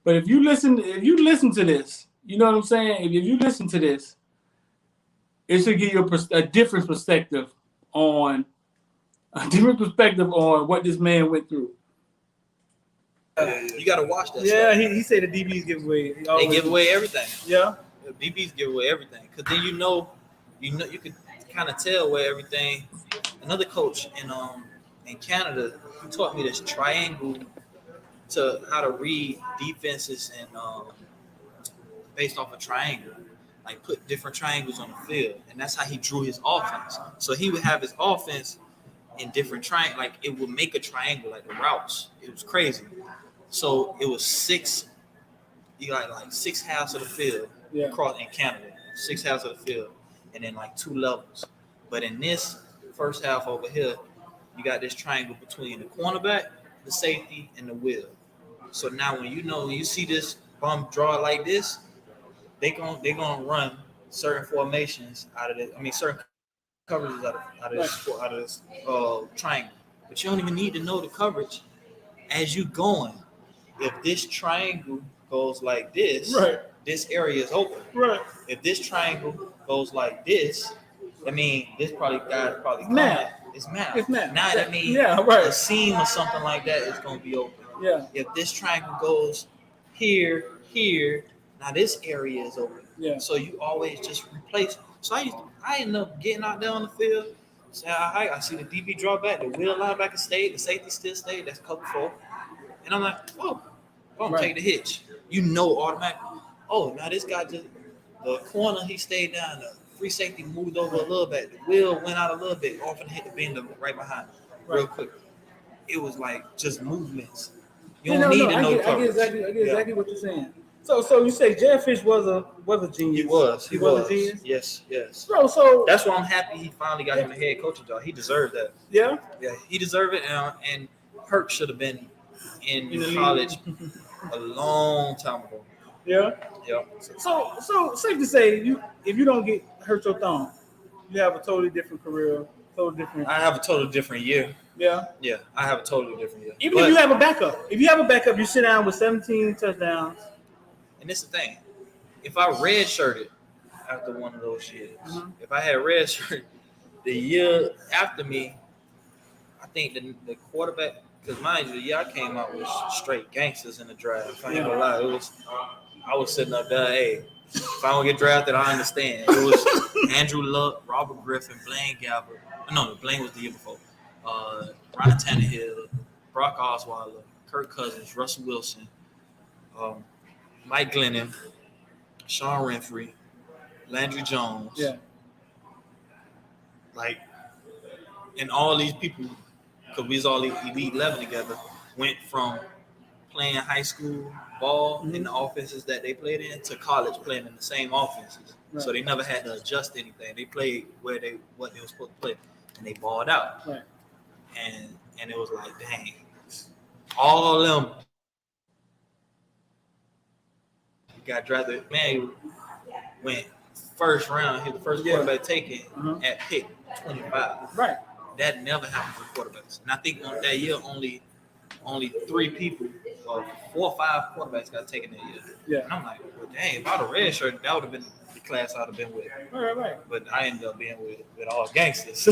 But if you listen to this, you know what I'm saying? If you listen to this, it should give you a different perspective on what this man went through. You got to watch that. Yeah, stuff. he said the DBs give away. They give away everything. Yeah, the DBs give away everything because then you could kind of tell where everything. Another coach in Canada, he taught me this triangle to how to read defenses and based off a triangle. Like put different triangles on the field, and that's how he drew his offense. So he would have his offense in different triangles, like it would make a triangle, like the routes. It was crazy. So it was 6. You got like 6 halves of the field across in Canada, 6 halves of the field, and then like 2 levels. But in this first half over here, you got this triangle between the cornerback, the safety, and the wheel. So now when you see this bum draw like this, they're gonna run certain formations out of it. I mean, certain coverages out of this triangle. But you don't even need to know the coverage as you going. If this triangle goes like this, this area is open. Right. If this triangle goes like this, I mean, this probably mad. It's mad. It's mad. Now that means a seam or something like that is gonna be open. Yeah. If this triangle goes here. Now this area is open. Yeah. So you always just replace. So I ended up getting out there on the field. So I see the DB draw back, the wheel linebacker stayed, the safety still stayed. That's cover 4. And I'm like, I'm gonna take the hitch. You know automatically. Oh, now this guy just the corner he stayed down. The free safety moved over a little bit. The wheel went out a little bit. Off and hit the bender right behind him, real quick. It was like just movements. You don't need to know coverage. I get exactly what you're saying. So you say Jeff Fish was a genius. He was a genius. Yes. Bro, so that's why I'm happy he finally got him a head coaching job. He deserved that. Yeah, he deserved it. And Perk should have been in college a long time ago. Yeah. So safe to say, if you don't get hurt your thumb, you have a totally different career. I have a totally different year. Yeah, I have a totally different year. Even if you have a backup, you sit down with 17 touchdowns. And this is the thing. If I redshirted after one of those years, if I had redshirted the year after me, I think the quarterback, because mind you, the year I came out was straight gangsters in the draft. I ain't gonna lie. I was sitting up there, hey, if I don't get drafted, I understand. It was Andrew Luck, Robert Griffin, Blaine Gabbert. No, Blaine was the year before. Ryan Tannehill, Brock Osweiler, Kirk Cousins, Russell Wilson, Mike Glennon, Sean Renfrey, Landry Jones. Yeah. Like, and all these people, because we was all Elite 11 together, went from playing high school ball in the offenses that they played in to college playing in the same offenses. Right. So they never had to adjust anything. They played what they were supposed to play, and they balled out. Right. And it was like, dang, all of them got drafted. Man, went first round. He was the first quarterback taken at pick 25. Right. That never happened for quarterbacks. And I think on that year only only 3 people, or 4 or 5 quarterbacks got taken that year. Yeah. And I'm like, well, dang, if I'd have red shirt, that would have been the class I'd have been with. Right. But I ended up being with all gangsters.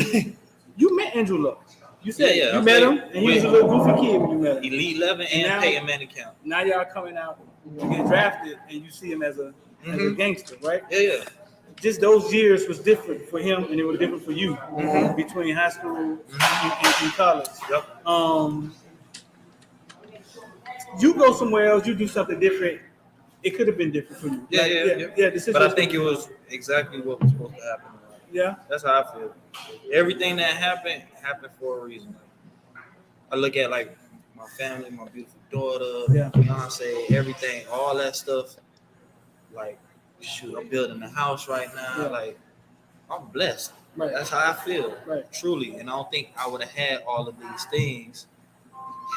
You met Andrew Luck. You said Yeah, you met him, and he was a little goofy kid when you met him. Elite 11 and now, Peyton Manning count. Now y'all coming out, you get drafted, and you see him as a gangster, right? Yeah. Just those years was different for him, and it was different for you between high school and college. Yep. You go somewhere else, you do something different. It could have been different for you. Yeah. But I think it was exactly what was supposed to happen. Yeah. That's how I feel. Everything that happened for a reason. I look at like my family, my beautiful daughter, fiance, everything, all that stuff. Like, shoot, I'm building a house right now. Yeah. Like, I'm blessed. Right. That's how I feel. Right. Truly. And I don't think I would have had all of these things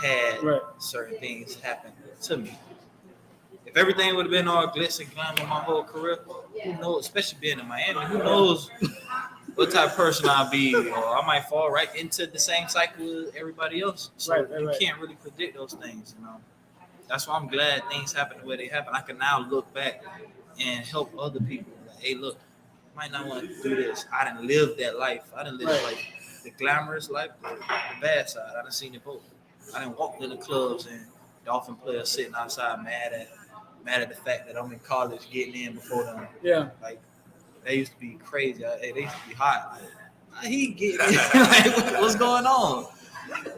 had certain things happen to me. If everything would have been all glitz and glamour my whole career, who knows, especially being in Miami, who knows what type of person I'll be, or I might fall right into the same cycle as everybody else. So you can't really predict those things, you know. That's why I'm glad things happen the way they happen. I can now look back and help other people. Like, hey, look, you might not want to do this. I didn't live that life. I didn't live like the glamorous life, the bad side. I done seen it both. I didn't walk to the clubs and Dolphin players sitting outside mad at the fact that I'm in college getting in before them. Yeah. Like, they used to be crazy. They used to be hot. Like, he getting in. Like, what's going on?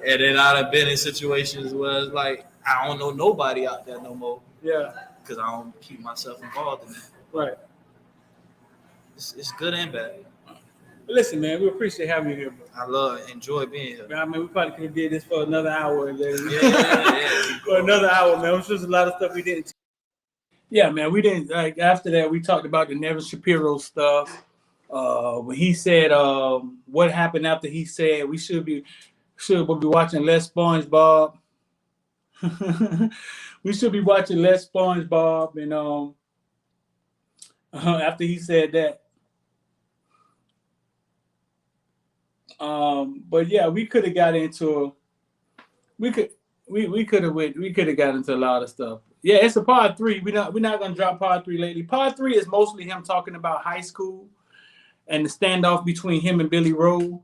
And then I'd have been in situations where it's like, I don't know nobody out there no more. Yeah. Because I don't keep myself involved in it. Right. It's good and bad. Listen, man, we appreciate having you here, bro. Enjoy being here. I mean, we probably could have did this for another hour. Yeah. For another hour, man. There's just a lot of stuff we didn't. Yeah, man, we didn't. Like, after that, we talked about the Nevin Shapiro stuff. When he said, what happened after he said we should be watching less SpongeBob. We should be watching less SpongeBob, and after he said that. But yeah, we could have got into a lot of stuff. Yeah, it's a part 3. We're not gonna drop part 3 lately. Part 3 is mostly him talking about high school and the standoff between him and Billy Rowe.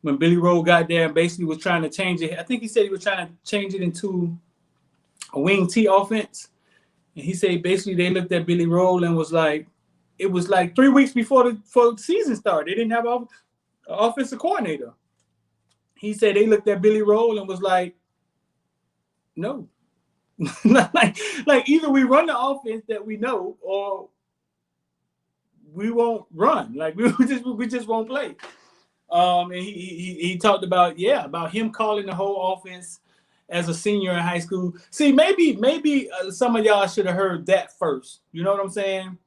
When Billy Rowe got there and basically was trying to change it. I think he said he was trying to change it into a wing T offense. And he said basically they looked at Billy Rowe and was like, it was like 3 weeks before the season started. They didn't have an offensive coordinator. He said they looked at Billy Rowe and was like, no. like either we run the offense that we know or we won't run. Like we just won't play. And he talked about him calling the whole offense as a senior in high school. See, maybe some of y'all should have heard that first. You know what I'm saying?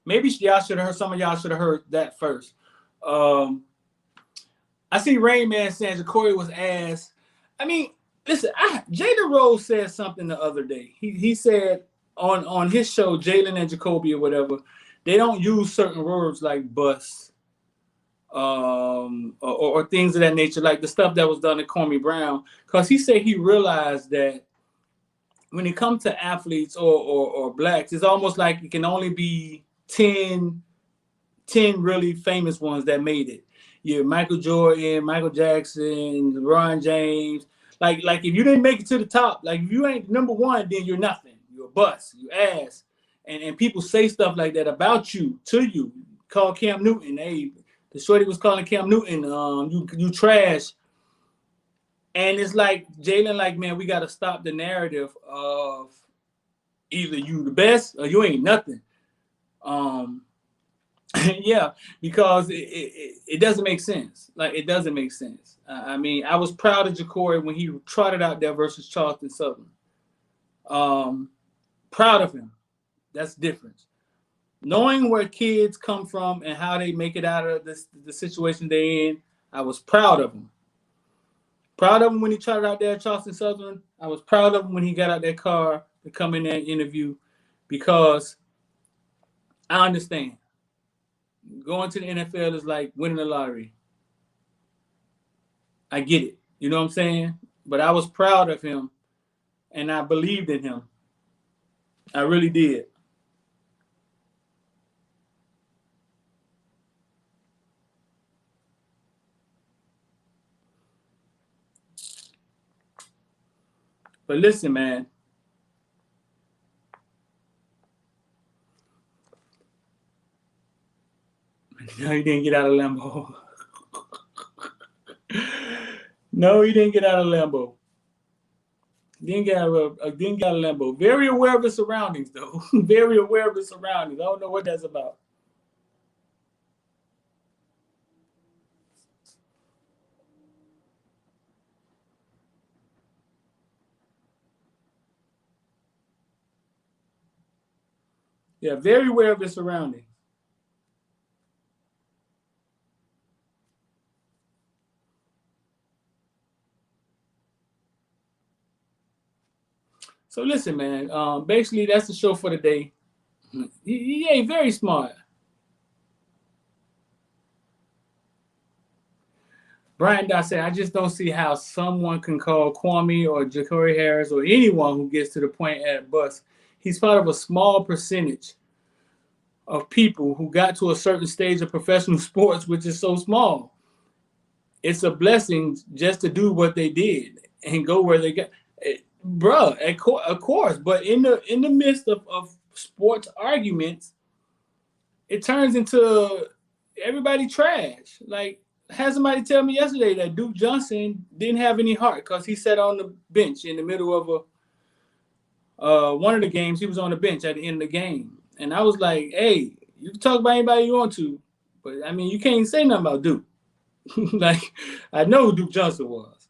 Maybe some of y'all should have heard that first. I see Rain Man saying Jacory was ass. I mean, listen, Jada Rose said something the other day. He said on his show, Jalen and Jacoby or whatever, they don't use certain words like bus, or things of that nature, like the stuff that was done to Kwame Brown, because he said he realized that when it comes to athletes or blacks, it's almost like it can only be 10 really famous ones that made it. Yeah, Michael Jordan, Michael Jackson, LeBron James. Like if you didn't make it to the top, like if you ain't number one, then you're nothing. You're a bust. You ass. And people say stuff like that about you, to you. Call Cam Newton. Hey, the shorty was calling Cam Newton, you trash. And it's like, Jalen, like, man, we got to stop the narrative of either you the best or you ain't nothing. Yeah, because it doesn't make sense. Like, it doesn't make sense. I mean, I was proud of Jacory when he trotted out there versus Charleston Southern. Proud of him. That's the difference. Knowing where kids come from and how they make it out of the situation they're in, I was proud of him. Proud of him when he trotted out there at Charleston Southern. I was proud of him when he got out that car to come in there and interview, because I understand. Going to the NFL is like winning the lottery. I get it. You know what I'm saying? But I was proud of him, and I believed in him. I really did. But listen, man. No, he didn't get out of Lambeau. No, he didn't get out of Lambeau. Didn't get out of Lambeau. Very aware of his surroundings, though. Very aware of his surroundings. I don't know what that's about. Yeah, very aware of his surroundings. So listen, man. Basically, that's the show for the day. Yeah, very smart. Brian Dot said, I just don't see how someone can call Kwame or Jacory Harris or anyone who gets to the point at bus. He's part of a small percentage of people who got to a certain stage of professional sports, which is so small. It's a blessing just to do what they did and go where they got. Bruh, of course. But in the midst of sports arguments, it turns into everybody trash. Like, had somebody tell me yesterday that Duke Johnson didn't have any heart because he sat on the bench in the middle of one of the games. He was on the bench at the end of the game. And I was like, hey, you can talk about anybody you want to, but, I mean, you can't say nothing about Duke. Like, I know who Duke Johnson was.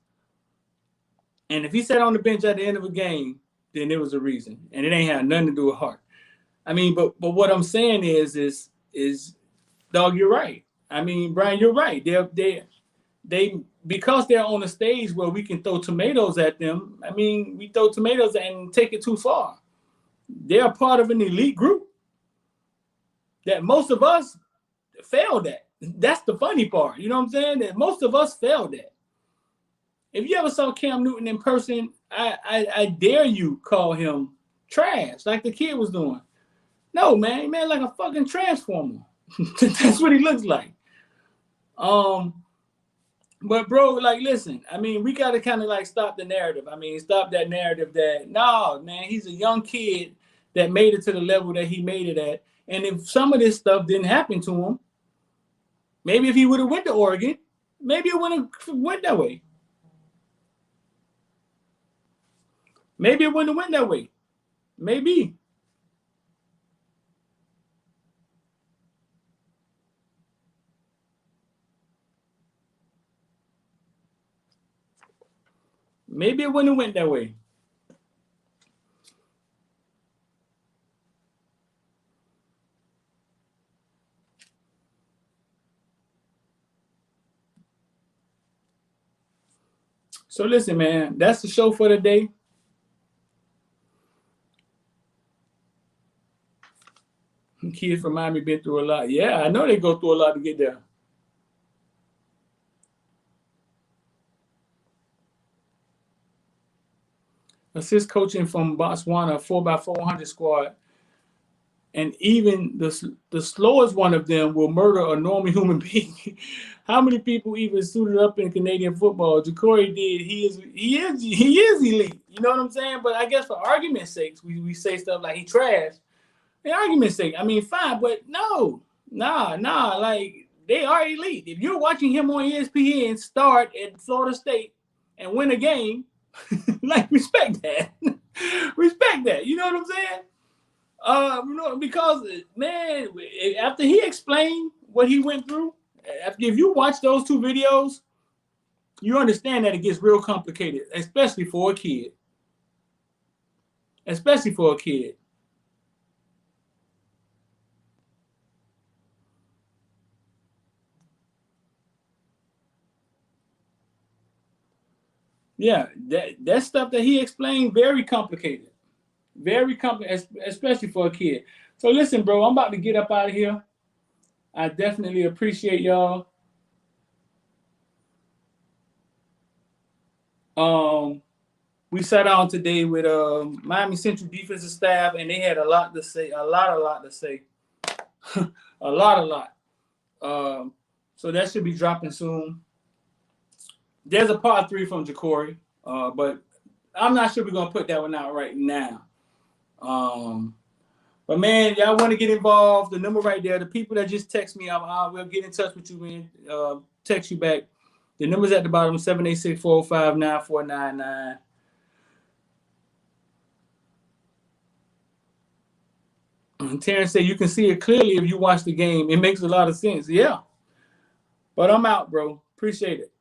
And if he sat on the bench at the end of a game, then there was a reason. And it ain't had nothing to do with heart. I mean, but what I'm saying is dog, you're right. I mean, Brian, you're right. They because they're on a stage where we can throw tomatoes at them. I mean, we throw tomatoes and take it too far. They're part of an elite group that most of us failed at. That's the funny part. You know what I'm saying? That most of us failed at. If you ever saw Cam Newton in person, I dare you call him trash, like the kid was doing. No, man, like a fucking transformer. That's what he looks like. But bro, like, listen, I mean, we got to kind of like stop the narrative. I mean, stop that narrative that, no, man, he's a young kid that made it to the level that he made it at. And if some of this stuff didn't happen to him, maybe if he would have went to Oregon, maybe it wouldn't have went that way. Maybe it wouldn't have went that way. Maybe. Maybe it wouldn't have went that way. So listen, man, that's the show for the day. Kids from Miami been through a lot. Yeah, I know they go through a lot to get there. Assist coaching from Botswana 4x400 squad. And even the slowest one of them will murder a normal human being. How many people even suited up in Canadian football? Jacory did. He is elite. You know what I'm saying? But I guess for argument's sake, we say stuff like he trash. For argument's sake, I mean, fine, but no, nah. Like, they are elite. If you're watching him on ESPN start at Florida State and win a game, like, respect that. Respect that. You know what I'm saying? Because, man, after he explained what he went through, if you watch those two videos, you understand that it gets real complicated, especially for a kid. Especially for a kid. Yeah, that stuff that he explained, very complicated. Very complicated, especially for a kid. So listen, bro, I'm about to get up out of here. I definitely appreciate y'all. We sat down today with Miami Central defensive staff, and they had a lot to say, a lot to say, a lot. So that should be dropping soon. There's a part 3 from Jacory, but I'm not sure we're gonna put that one out right now. But man, y'all want to get involved? The number right there. The people that just text me, we'll get in touch with you, man. Text you back. The number's at the bottom: 786-405-9499. And Terrence said you can see it clearly if you watch the game. It makes a lot of sense. Yeah. But I'm out, bro. Appreciate it.